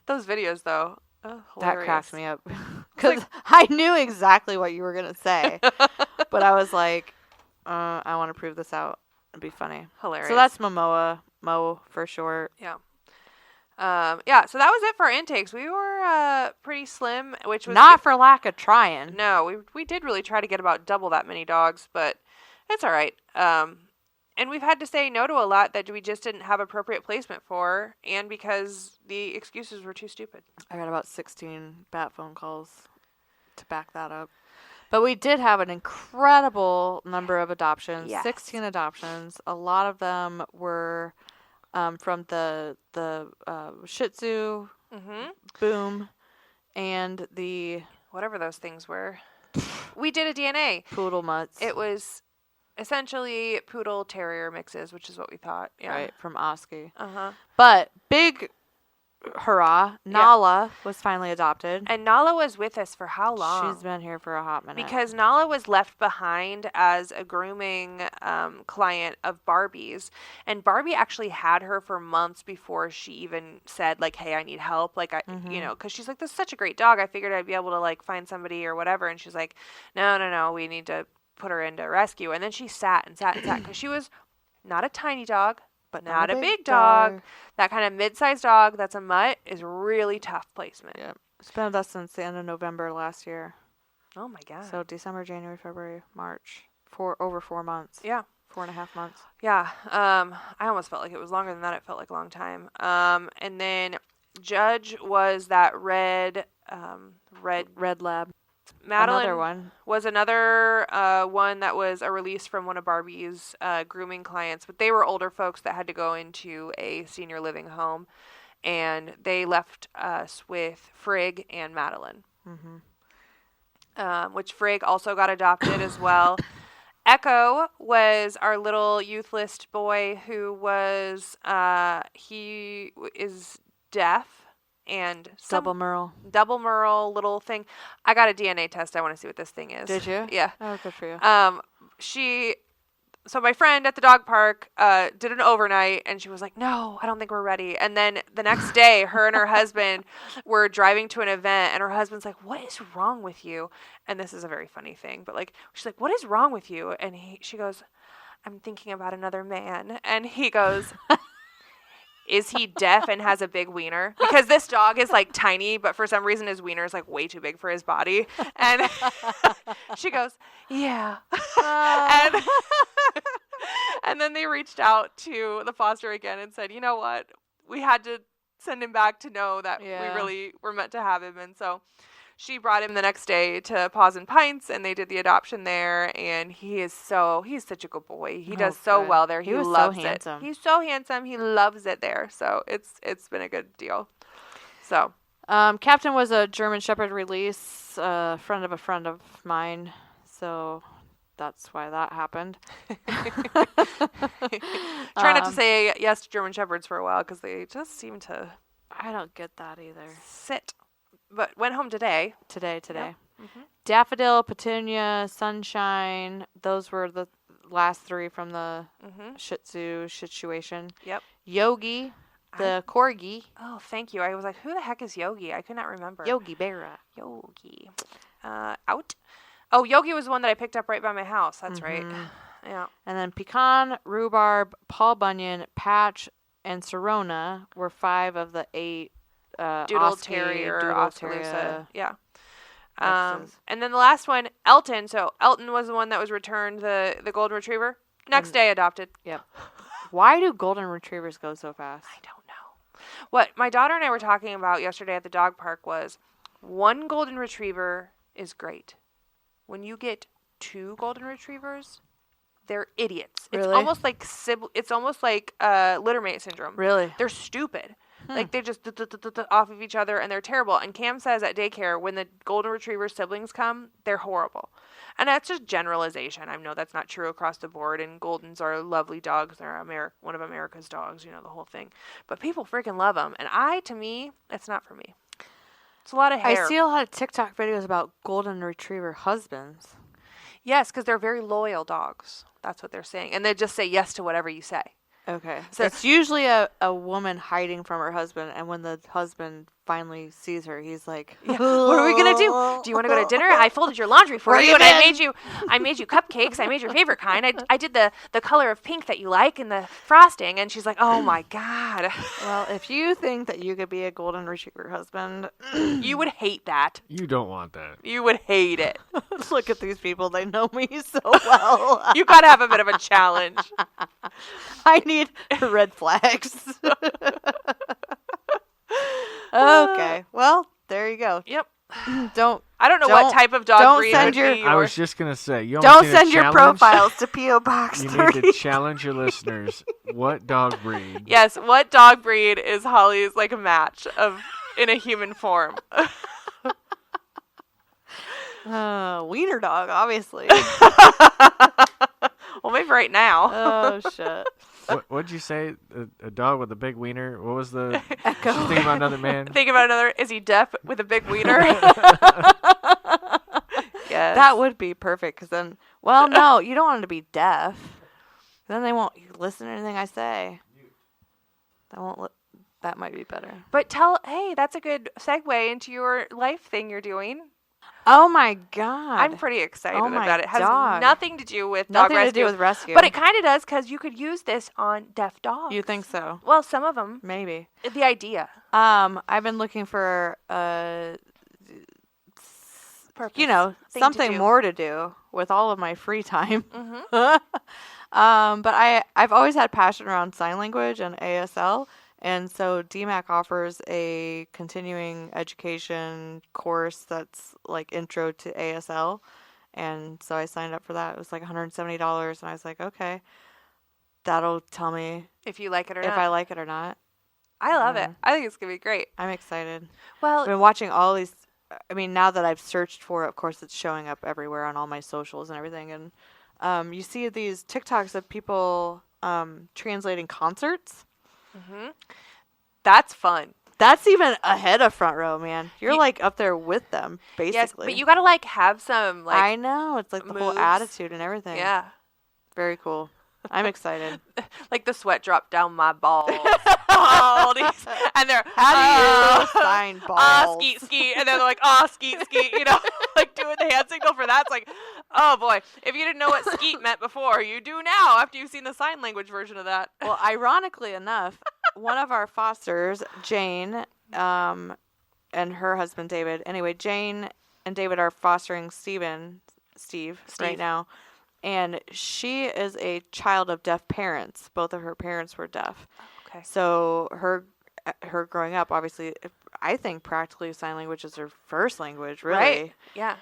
Those videos, though. Oh, That cracked hilarious. me up. Because I knew exactly what you were going to say. But I was like, I want to prove this out. It'd be funny. Hilarious. So that's Mo for short. Yeah. Yeah, so that was it for our intakes. We were pretty slim, which was Not for lack of trying. No, we did really try to get about double that many dogs, but it's all right. And we've had to say no to a lot that we just didn't have appropriate placement for, and because the excuses were too stupid. I got about 16 bat phone calls to back that up. But we did have an incredible number of adoptions. Yes. 16 adoptions. A lot of them were from the Shih Tzu, Mm-hmm. Boom, and the Whatever those things were. We did a DNA. Poodle Mutts. It was essentially poodle terrier mixes, which is what we thought. Yeah. Right, from Oski. Uh-huh. But big hurrah, Nala was finally adopted. And Nala was with us for how long? She's been here for a hot minute. Because Nala was left behind as a grooming client of Barbie's. And Barbie actually had her for months before she even said, like, hey, I need help. Like, because she's like, this is such a great dog. I figured I'd be able to, like, find somebody or whatever. And she's like, no, we need to put her into rescue. And then she sat because she was not a tiny dog, but not a big dog. That kind of mid-sized dog that's a mutt is really tough placement. Yeah. It's been with us since the end of November last year. Oh, my God. So December, January, February, March. Over 4 months. Yeah. 4.5 months. Yeah. I almost felt like it was longer than that. It felt like a long time. And then Judge was that red. Red Lab. Madeline Another one. was another one that was a release from one of Barbie's grooming clients, but they were older folks that had to go into a senior living home, and they left us with Frigg and Madeline, which Frigg also got adopted as well. Echo was our little youth list boy who was he is deaf. And Double Merle. double Merle little thing. I got a DNA test. I want to see what this thing is. Did you? Yeah. Oh, good for you. So my friend at the dog park did an overnight, and she was like, no, I don't think we're ready. And then the next day, her and her husband were driving to an event, and her husband's like, what is wrong with you? And this is a very funny thing, but like, she's like, what is wrong with you? And she goes, I'm thinking about another man. And he goes, is he deaf and has a big wiener? Because this dog is like tiny, but for some reason his wiener is like way too big for his body. And she goes, yeah. And then they reached out to the foster again and said, you know what? We had to send him back to know that we really were meant to have him. And so she brought him the next day to Paws and Pints, and they did the adoption there. And he's such a good boy. He does so good. well there. He He was so loves it. handsome. He's so handsome. He loves it there. So it's been a good deal. So Captain was a German Shepherd release, friend of a friend of mine. So that's why that happened. try not to say yes to German Shepherds for a while because they just seem to I don't get that either. sit. But went home today. Today. Mm-hmm. Daffodil, Petunia, Sunshine. Those were the last 3 from the Shih Tzu situation. Yep. Yogi, the corgi. Oh, thank you. I was like, who the heck is Yogi? I could not remember. Yogi Berra. Yogi. Out. Oh, Yogi was the one that I picked up right by my house. That's right. Yeah. And then Pecan, Rhubarb, Paul Bunyan, Patch, and Serona were 5 of the 8 Doodle Terrier, Doodle Oskaloosa. Yeah. X's. And then the last one, Elton. So Elton was the one that was returned, the Golden Retriever. Next day adopted. Yep. Why do Golden Retrievers go so fast? I don't know. What my daughter and I were talking about yesterday at the dog park was one Golden Retriever is great. When you get 2 Golden Retrievers, they're idiots. It's Really? almost like littermate syndrome. Really? They're stupid. Like they just off of each other and they're terrible. And Cam says at daycare when the Golden Retriever siblings come, they're horrible. And that's just generalization. I know that's not true across the board. And Goldens are lovely dogs. They're one of America's dogs. You know the whole thing. But people freaking love them. And to me, it's not for me. It's a lot of hair. I see a lot of TikTok videos about Golden Retriever husbands. Yes, because they're very loyal dogs. That's what they're saying. And they just say yes to whatever you say. Okay. So it's usually a woman hiding from her husband, and when the husband finally sees her, he's like, yeah. What are we gonna do? Do you want to go to dinner? I folded your laundry for you, and I made you cupcakes. I made your favorite kind. I did the color of pink that you like and the frosting. And she's like, oh my God. Well, if you think that you could be a Golden Retriever husband, you would hate that. You don't want that. You would hate it. Look at these people. They know me so well. You gotta have a bit of a challenge. I need red flags. Okay. Well, there you go. Yep. I don't know what type of dog breed would be yours. I was just going to say, you don't send your profiles to P.O. Box 3. You need to challenge your listeners. What dog breed? Yes, what dog breed is Holly's like a match in a human form? Wiener dog, obviously. Well, maybe right now. Oh, shit. What'd you say? A dog with a big wiener? What was the... Echo. She's thinking about another man? Think about another. Is he deaf with a big wiener? Yes. That would be perfect, because then... Well, no, you don't want him to be deaf. Then they won't listen to anything I say. That might be better. But hey, that's a good segue into your life thing you're doing. Oh my God. I'm pretty excited about it. It has nothing to do with nothing dog rescue. to do with rescue. But it kind of does because you could use this on deaf dogs. You think so? Well, some of them. Maybe. The idea. I've been looking for Purpose. something more to do with all of my free time. Mm-hmm. But I've always had passion around sign language and ASL. And so DMAC offers a continuing education course that's like intro to ASL. And so I signed up for that. It was like $170. And I was like, okay, that'll tell me if you like it or if not. I like it or not. I love it. I think it's going to be great. I'm excited. Well, I've been watching all these. I mean, now that I've searched for it, of course, it's showing up everywhere on all my socials and everything. And you see these TikToks of people translating concerts. Mm-hmm. That's fun. That's even ahead of Front Row, man. You're like up there with them, basically. Yes, but you got to like have some like I know. It's like the whole attitude and everything. Yeah. Very cool. I'm excited. Like the sweat dropped down my balls. And they're how do you sign balls? Skeet, skeet. And then they're like, skeet, skeet. You know, like doing the hand signal for that. It's like, oh boy. If you didn't know what skeet meant before, you do now after you've seen the sign language version of that. Well, ironically enough, one of our fosters, Jane, and her husband, David. Anyway, Jane and David are fostering Steve. Right now. And she is a child of deaf parents. Both of her parents were deaf. Okay. So her growing up, obviously, I think practically sign language is her first language, really. Right. Yeah.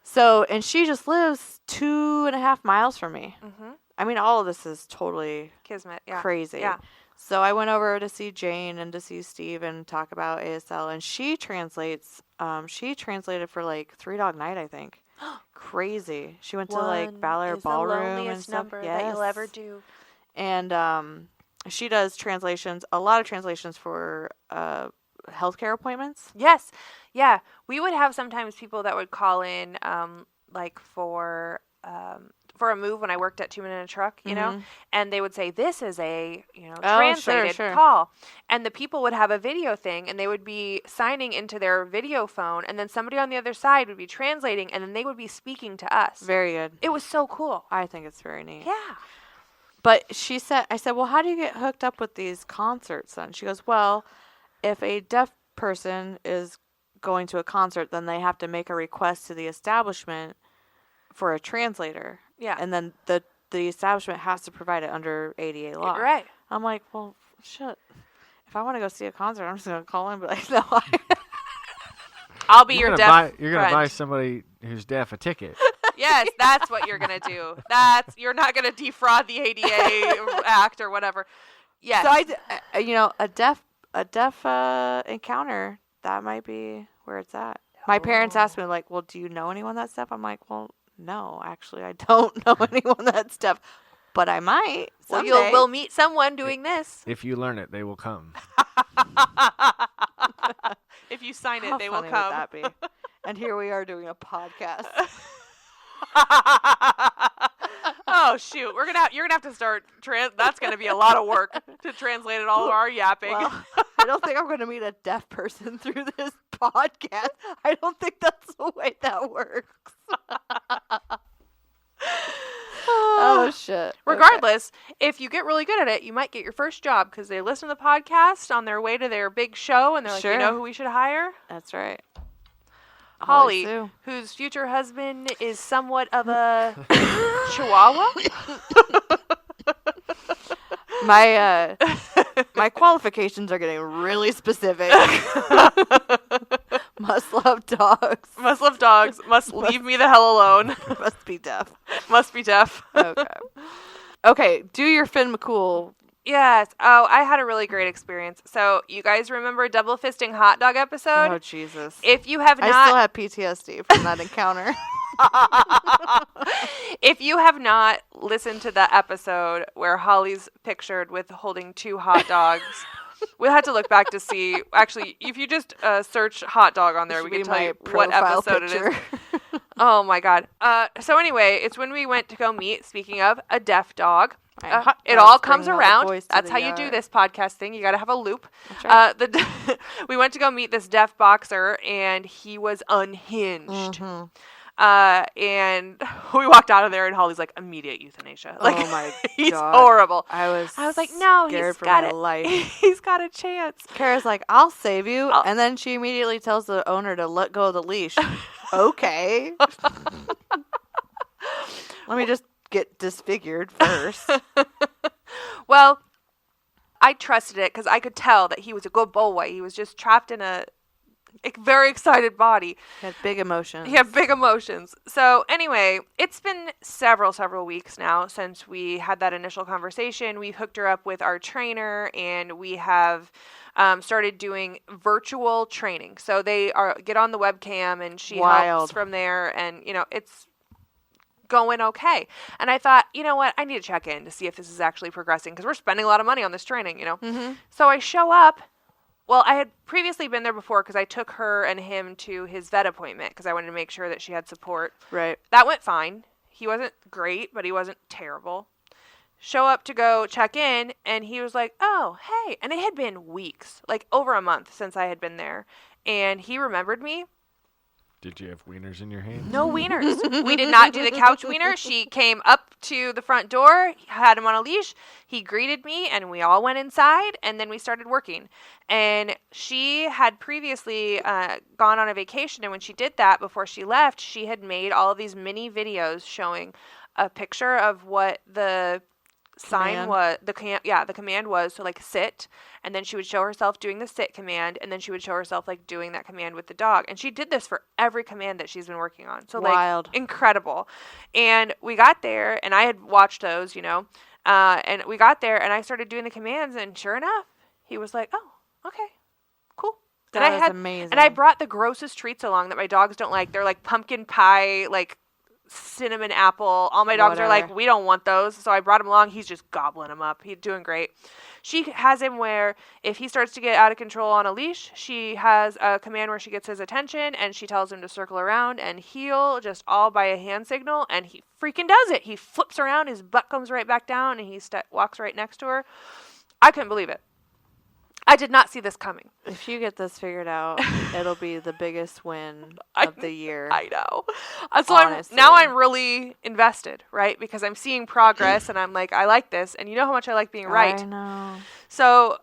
So, and she just lives 2.5 miles from me. Mm-hmm. I mean, all of this is totally Kismet. Yeah. crazy. Yeah. So I went over to see Jane and to see Steve and talk about ASL, and she translates. She translated for like Three Dog Night, I think. Crazy. She went to like Ballard Ballroom and stuff. Number that you'll ever do. And she does translations, a lot of translations for healthcare appointments. Yes. Yeah. We would have sometimes people that would call in, like for a move when I worked at 2 Minute in a Truck, you know, and they would say, this is a, translated call. And the people would have a video thing and they would be signing into their video phone and then somebody on the other side would be translating and then they would be speaking to us. Very good. It was so cool. I think it's very neat. Yeah. But I said, well, how do you get hooked up with these concerts then? She goes, well, if a deaf person is going to a concert, then they have to make a request to the establishment for a translator. Yeah. And then the establishment has to provide it under ADA law. Right. I'm like, well, shit. If I want to go see a concert, I'm just going to call in and be like, no. I'll be your deaf You're going to buy friend. somebody who's deaf a ticket. Yes, that's what you're going to do. You're not going to defraud the ADA Act or whatever. Yes. So a deaf encounter, that might be where it's at. My parents asked me, like, well, do you know anyone that's deaf? I'm like, well, no, actually, I don't know anyone that's deaf, but I might someday. Well, we'll meet someone doing this. If you learn it, they will come. If you sign it, How they will funny come. would that be? And here we are doing a podcast. Oh shoot, you're gonna have to start. That's gonna be a lot of work to translate it all of our yapping. Well, I don't think I'm going to meet a deaf person through this podcast. I don't think that's the way that works. Oh, shit. Regardless, if you get really good at it, you might get your first job because they listen to the podcast on their way to their big show and they're like, Sure. you know who we should hire? That's right. Holly, Sue. whose future husband is somewhat of a chihuahua. My qualifications are getting really specific. Must love dogs. Must love dogs. Must leave me the hell alone. Must be deaf. Must be deaf. Okay, do your Finn McCool. Yes. Oh, I had a really great experience. So, you guys remember Double Fisting Hot Dog episode? Oh, Jesus. If you have not... I still have PTSD from that encounter. If you have not listened to the episode where Holly's pictured with holding 2 hot dogs, we'll have to look back to see. Actually, if you just search hot dog on there, we can tell you what episode it is. Oh, my God. So anyway, it's when we went to go meet, speaking of, a deaf dog. It all comes around. That's how you do this podcast thing. You got to have a loop. That's right. We went to go meet this deaf boxer, and he was unhinged. Mm-hmm. And we walked out of there, and Holly's like, immediate euthanasia. Like, oh my he's God. horrible. I was like, no, scared he's for got my it. life. He's got a chance. Kara's like, I'll save you. And then she immediately tells the owner to let go of the leash. Okay. Let me just get disfigured first. Well, I trusted it because I could tell that he was a good boy. He was just trapped in a very excited body. He had big emotions. He had big emotions. So anyway, it's been several weeks now since we had that initial conversation. We hooked her up with our trainer, and we have started doing virtual training. So they get on the webcam, and she helps from there, and it's going okay. And I thought, you know what, I need to check in to see if this is actually progressing because we're spending a lot of money on this training, Mm-hmm. So I show up. Well, I had previously been there before because I took her and him to his vet appointment because I wanted to make sure that she had support. Right. That went fine. He wasn't great, but he wasn't terrible. Show up to go check in, and he was like, oh, hey. And it had been weeks, like over a month since I had been there. And he remembered me. Did you have wieners in your hand? No wieners. We did not do the couch wiener. She came up to the front door, had him on a leash. He greeted me, and we all went inside, and then we started working. And she had previously gone on a vacation, and when she did that, before she left, she had made all of these mini videos showing a picture of what the sign Command. was the command was to like sit, and then she would show herself doing the sit command, and then she would show herself like doing that command with the dog, and she did this for every command that she's been working on. So Wild. like incredible. And we got there, and I had watched those, and we got there, and I started doing the commands, and sure enough, he was like, "Oh, okay, cool." That and is amazing. And I brought the grossest treats along that my dogs don't like. They're like pumpkin pie, like cinnamon apple. All my dogs are like, Whatever. we don't want those. So I brought him along. He's just gobbling them up. He's doing great. She has him where if he starts to get out of control on a leash, she has a command where she gets his attention and she tells him to circle around and heel just all by a hand signal. And he freaking does it. He flips around. His butt comes right back down and he walks right next to her. I couldn't believe it. I did not see this coming. If you get this figured out, it'll be the biggest win of the year. I know. So Honestly. I'm really invested, right? Because I'm seeing progress and I'm like, I like this. And you know how much I like being right. I know. So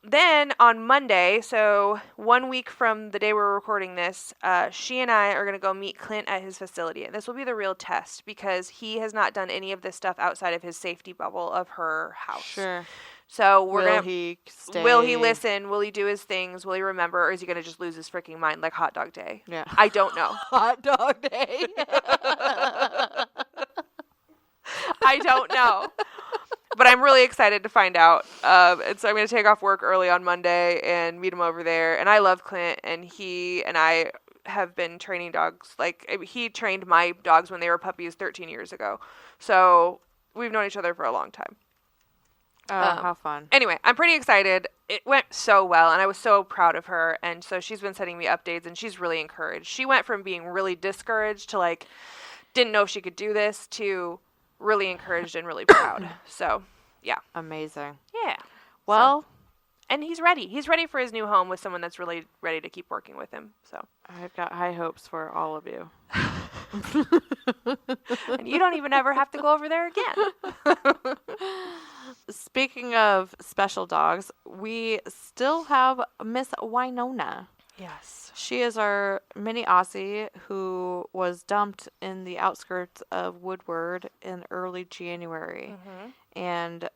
then on Monday, so 1 week from the day we're recording this, she and I are going to go meet Clint at his facility. And this will be the real test because he has not done any of this stuff outside of his safety bubble of her house. Sure. So we're Will gonna. he stay? Will he listen? Will he do his things? Will he remember? Or is he gonna just lose his freaking mind like Hot Dog Day? Yeah. I don't know. Hot dog day. I don't know. But I'm really excited to find out. And so I'm gonna take off work early on Monday and meet him over there. And I love Clint, and he and I have been training dogs. Like he trained my dogs when they were puppies 13 years ago. So we've known each other for a long time. Oh, how fun. Anyway, I'm pretty excited. It went so well, and I was so proud of her. And so she's been sending me updates, and she's really encouraged. She went from being really discouraged to, like, didn't know if she could do this to really encouraged and really proud. So, yeah. Amazing. Yeah. Well, And he's ready. He's ready for his new home with someone that's really ready to keep working with him. So, I've got high hopes for all of you. and you don't even ever have to go over there again. Speaking of special dogs, we still have Miss Winona. Yes. She is our mini Aussie who was dumped in the outskirts of Woodward in early January. And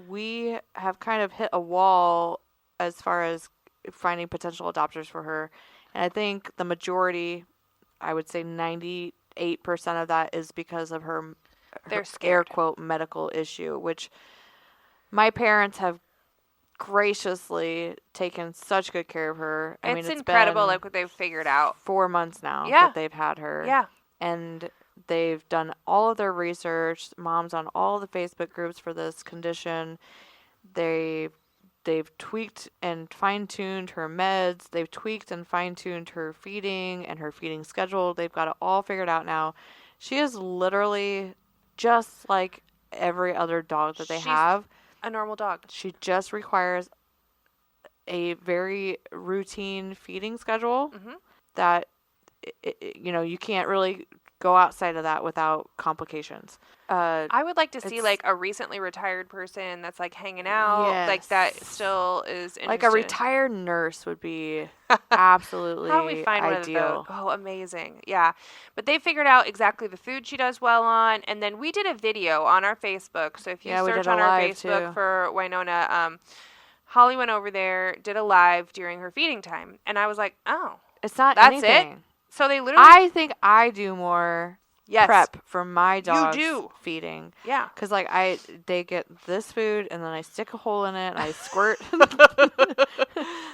we have kind of hit a wall as far as finding potential adopters for her. And I think the majority, I would say 98% of that is because of her They're air scared. quote medical issue, which my parents have graciously taken such good care of her. I mean, It's it's incredible, been like, what they've figured out. 4 months now Yeah. that they've had her. Yeah. And they've done all of their research. Mom's on all the Facebook groups for this condition. They've tweaked and fine-tuned her meds. They've tweaked and fine-tuned her feeding and her feeding schedule. They've got it all figured out now. She is literally just like every other dog that they She's have. A normal dog. She just requires a very routine feeding schedule that, you can't really go outside of that without complications. I would like to see it's- like a recently retired person that's like hanging out, like that Yes. still is interested. Like a retired nurse would be absolutely How do we find ideal. one of those? Oh, amazing. Yeah. But they figured out exactly the food she does well on. And then we did a video on our Facebook. So if you Yeah, we search did a on our live, Facebook too. for Winona, Holly went over there, did a live during her feeding time. And I was like, oh, It's not that's anything. it? So they literally. I think I do more Yes. prep for my dogs do. feeding. Yeah. Because, they get this food, and then I stick a hole in it, and I squirt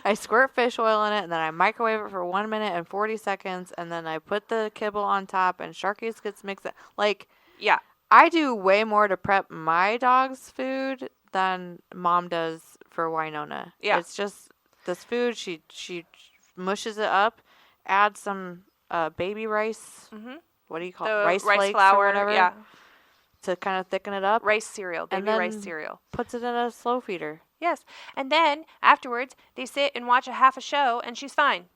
I squirt fish oil in it, and then I microwave it for 1 minute and 40 seconds, and then I put the kibble on top, and Sharky's gets mixed. Yeah. I do way more to prep my dog's food than Mom does for Winona. Yeah. It's just this food, she mushes it up, adds some baby rice. Mhm. What do you call The it? Rice flakes flour. or whatever. Yeah. To kind of thicken it up. Rice cereal. And Baby rice then- cereal. Puts it in a slow feeder. Yes. And then afterwards, they sit and watch a half a show, and she's fine.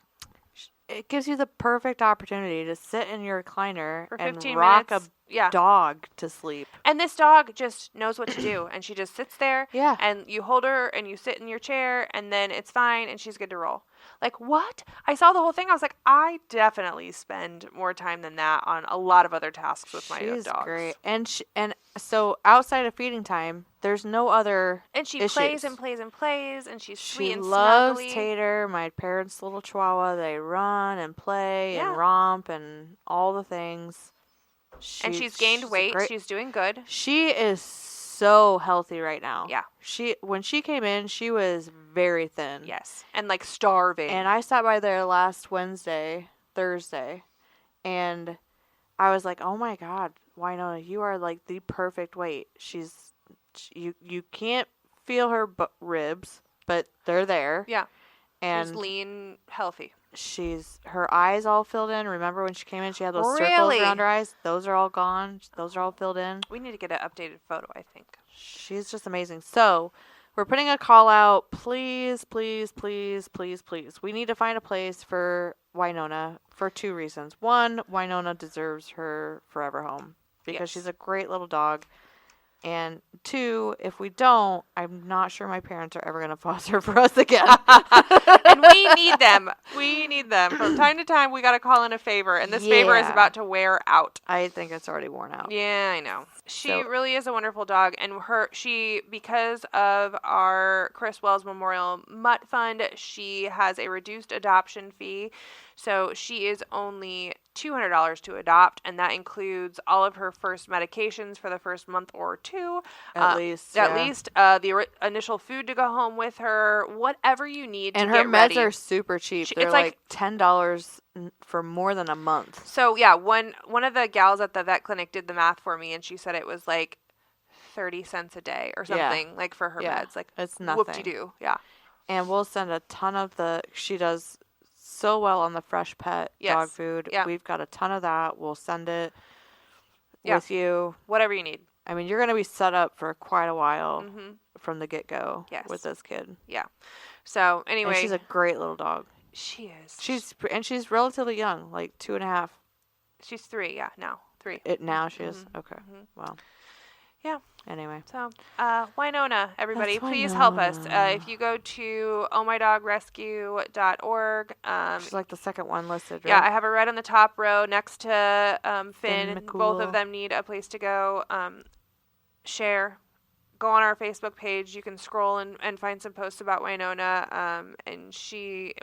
It gives you the perfect opportunity to sit in your recliner For and 15 rock minutes. a Yeah. dog to sleep. And this dog just knows what to do, and she just sits there. Yeah. And you hold her, and you sit in your chair, and then it's fine, and she's good to roll. Like, what? I saw the whole thing. I was like, I definitely spend more time than that on a lot of other tasks with my dogs. She's great. And so outside of feeding time, there's no other And she issues. plays and plays and plays, and she's sweet She and loves snuggly. Tater, my parents' little chihuahua. They run and play Yeah. and romp and all the things. And she's gained weight. She's doing good. She is so healthy right now. Yeah. When she came in, she was very thin. Yes. And like starving. And I stopped by there last Thursday, and I was like, "Oh my God, Winona, you are like the perfect weight." You can't feel her ribs, but they're there. Yeah. And she's lean, healthy. Her eyes all filled in. Remember when she came in, she had those circles Really? around her eyes? Those are all gone. Those are all filled in. We need to get an updated photo, I think. She's just amazing. So, we're putting a call out. Please, please, please, please, please. We need to find a place for Winona for 2 reasons. One, Winona deserves her forever home because Yes. she's a great little dog. And 2, if we don't, I'm not sure my parents are ever going to foster for us again. And we need them. We need them. From time to time, we got to call in a favor, and this favor is Yeah. about to wear out. I think it's already worn out. Yeah, I know. She So- really is a wonderful dog, and because of our Chris Wells Memorial Mutt Fund, she has a reduced adoption fee. So she is only $200 to adopt, and that includes all of her first medications for the first month or 2. At least. At yeah. least the initial food to go home with her, whatever you need And to her get meds ready. are super cheap. She- They're it's like like- $10 for more than a month. So yeah, one of the gals at the vet clinic did the math for me, and she said it was like 30 cents a day or Yeah. something, like for her Yeah. meds. Like It's nothing. whoop-de-doo. Yeah. And we'll send a ton of she does so well on the fresh pet Yes. dog food. Yeah. We've got a ton of that. We'll send it Yeah. with you. Whatever you need. I mean, you're going to be set up for quite a while Mm-hmm. from the get-go Yes. with this kid. Yeah. So anyway, And she's a great little dog. she is. She's relatively young, like 2.5. She's 3. Yeah. Now 3. Now she is? Okay. Mhm. Well. Yeah. Anyway. So, Winona, everybody, That's please help us. Winona. If you go to ohmydogrescue.org, She's like the second one listed, right? yeah, I have her right on the top row next to Finn. Both McCool. of them need a place to go. Share. Go on our Facebook page. You can scroll and find some posts about Winona. And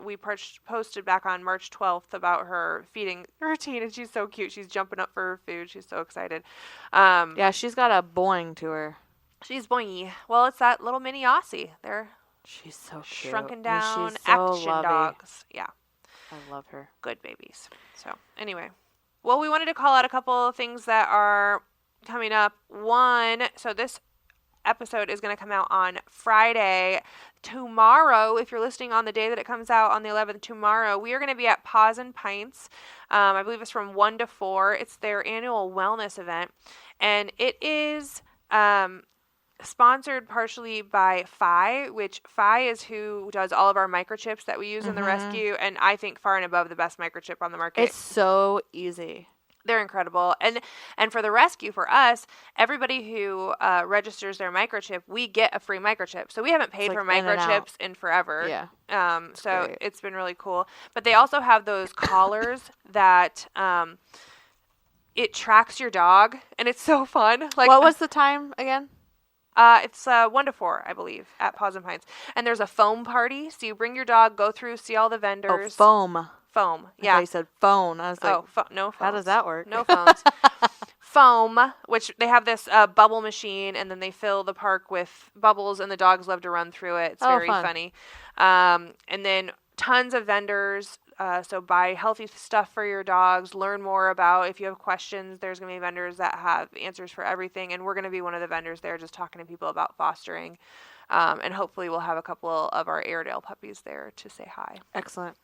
we posted back on March 12th about her feeding routine, and she's so cute. She's jumping up for her food. She's so excited. Yeah, she's got a boing to her. She's boingy. Well, it's that little mini Aussie. They're She's so cute. shrunken And down she's so action lovey. dogs. Yeah. I love her. Good babies. So anyway, well, we wanted to call out a couple of things that are coming up. One, so this episode is going to come out on Friday. Tomorrow, if you're listening on the day that it comes out on the 11th, tomorrow, we are going to be at Paws and Pints. I believe it's from 1 to 4. It's their annual wellness event, and it is sponsored partially by Phi, which Phi is who does all of our microchips that we use in the rescue, and I think far and above the best microchip on the market. It's so easy. They're incredible. And for the rescue, for us, everybody who registers their microchip, we get a free microchip. So we haven't paid like for in and out. microchips in forever. Yeah. So great. it's been really cool. But they also have those collars that it tracks your dog, and it's so fun. Like, What was the time again? it's 1 to 4, I believe, at Paws and Pines. And there's a foam party. So you bring your dog, go through, see all the Oh, vendors. foam. Foam. I Yeah. thought you said phone. I was like, No phones. how does that work? No phones. Foam, which they have this bubble machine, and then they fill the park with bubbles, and the dogs love to run through it. It's Oh, very fun. funny. And then tons of vendors. So buy healthy stuff for your dogs. Learn more about, if you have questions, there's going to be vendors that have answers for everything. And we're going to be one of the vendors there just talking to people about fostering. And hopefully we'll have a couple of our Airedale puppies there to say hi. Excellent.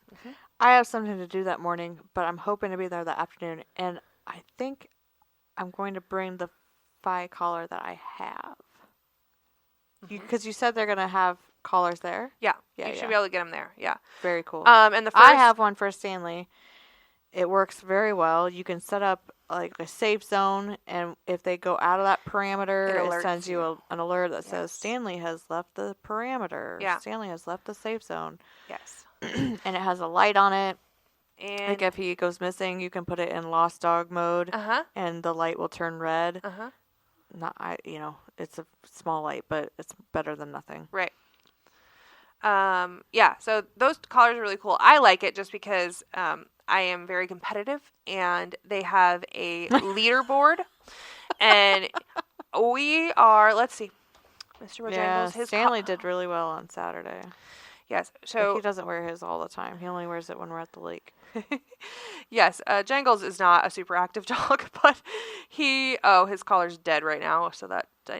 I have something to do that morning, but I'm hoping to be there that afternoon. And I think I'm going to bring the Phi collar that I have. Because you said they're going to have collars there. Yeah. Yeah, You should yeah. be able to get them there. Yeah. Very cool. And the first... I have one for Stanley. It works very well. You can set up like a safe zone, and if they go out of that parameter, It it alerts sends you you. an alert that Yes. says Stanley has left the parameter. Yeah. Stanley has left the safe zone. Yes. And it has a light on it. And Like if he goes missing, you can put it in lost dog mode, uh-huh. and the light will turn red. Uh-huh. It's a small light, but it's better than nothing. Right. Yeah, so those collars are really cool. I like it just because I am very competitive, and they have a leaderboard, and we are, let's see, Mr. Bojangles, Yeah, his Stanley did really well on Saturday. yes, But so he doesn't wear his all the time. He only wears it when we're at the lake. yes, Jangles is not a super active dog, but his collar's dead right now, so that I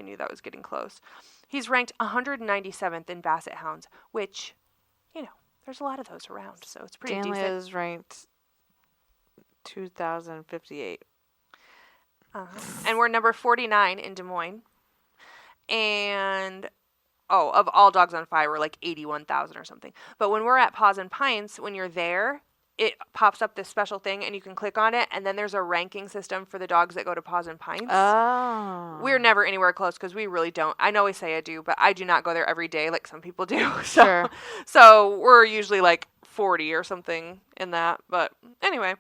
knew that was getting close. He's ranked 197th in Basset Hounds, which, there's a lot of those around, so it's pretty Stanley decent. is ranked 2,058. And we're number 49 in Des Moines. And, of all dogs on fire, we're like 81,000 or something. But when we're at Paws and Pines, when you're there, it pops up this special thing, and you can click on it, and then there's a ranking system for the dogs that go to Paws and Pines. Oh. We're never anywhere close because we really don't. I know I say I do, but I do not go there every day like some people do. So, Sure. so we're usually like 40 or something in that. But anyway,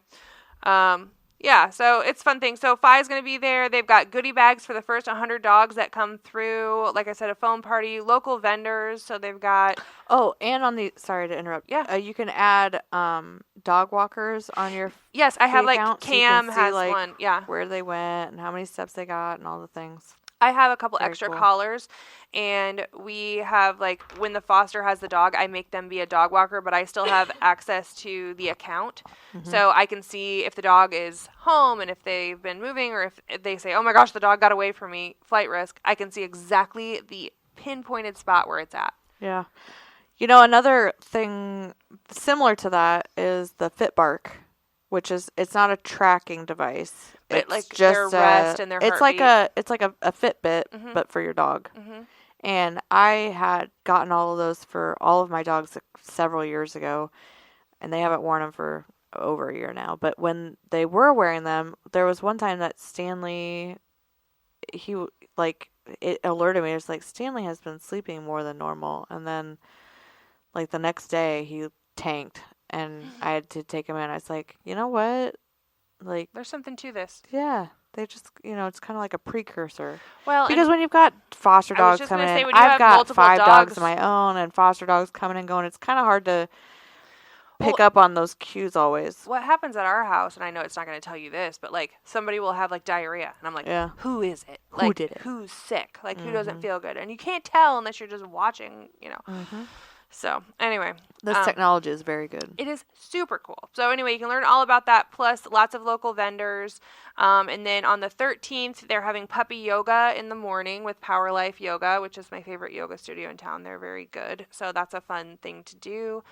yeah, so it's a fun thing. So Phi's going to be there. They've got goodie bags for the first 100 dogs that come through. Like I said, a phone party, local vendors. So they've got... Oh, and sorry to interrupt. Yeah. You can add dog walkers on your Yes, I have feed like account, so you Cam can see, has like, one. Yeah. where they went and how many steps they got and all the things. I have a couple Very extra cool. collars, and we have, like, when the foster has the dog, I make them be a dog walker, but I still have access to the account. So I can see if the dog is home and if they've been moving, or if they say, oh my gosh, the dog got away from me, flight risk, I can see exactly the pinpointed spot where it's at. Yeah. Another thing similar to that is the FitBark, which is, it's not a tracking device. But, It's like, just their rest and their it's like heartbeat. a Fitbit, but for your dog. Mm-hmm. And I had gotten all of those for all of my dogs several years ago, and they haven't worn them for over a year now. But when they were wearing them, there was one time that Stanley, it alerted me. It's like, Stanley has been sleeping more than normal. And then, like, the next day, he tanked, and I had to take him in. I was like, you know what? Like, There's something to this. yeah, they just, it's kind of like a precursor. Well, Because when you've got foster I was dogs just coming gonna say, in, when you I've have got multiple 5 dogs dogs- of my own and foster dogs coming and going. It's kind of hard to pick up on those cues always. what happens at our house, and I know it's not going to tell you this, but, like, somebody will have, like, diarrhea, and I'm like, Yeah. who is it? Who Like, did it? who's sick? Like, who doesn't feel good? And you can't tell unless you're just watching, So, anyway. This technology is very good. It is super cool. So anyway, you can learn all about that, plus lots of local vendors. And then on the 13th, they're having puppy yoga in the morning with Power Life Yoga, which is my favorite yoga studio in town. They're very good. So that's a fun thing to do.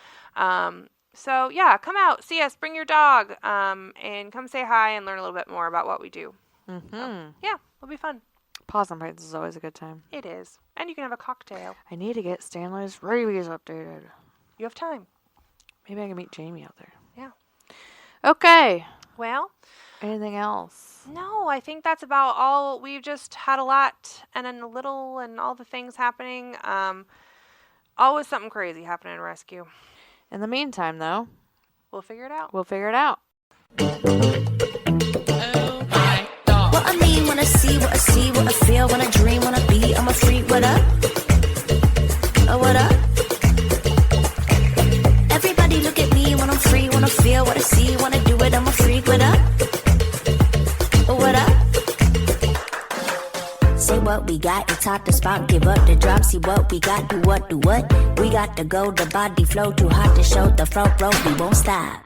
So yeah, come out, see us, bring your dog, and come say hi and learn a little bit more about what we do. So, yeah, it'll be fun. Paws and Bites is always a good time. It is. And you can have a cocktail. I need to get Stanley's rabies updated. You have time. Maybe I can meet Jamie out there. Yeah. Okay. Well, Anything else? no, I think that's about all. We've just had a lot and then a little and all the things happening. Always something crazy happening in rescue. In the meantime, though, We'll figure it out. we'll figure it out. Oh my dog. What I mean when I see, what I see, what I feel, when I dream, when I be, I'm a freak, what up? Oh, what up? Everybody look at me when I'm free, when I feel, what I see, when I do it, I'm a freak, what up? Oh, what up? Say what we got, it's hot to spot, give up the drop, see what we got, do what, do what? We got to go, the body flow, too hot to show, the front row, we won't stop.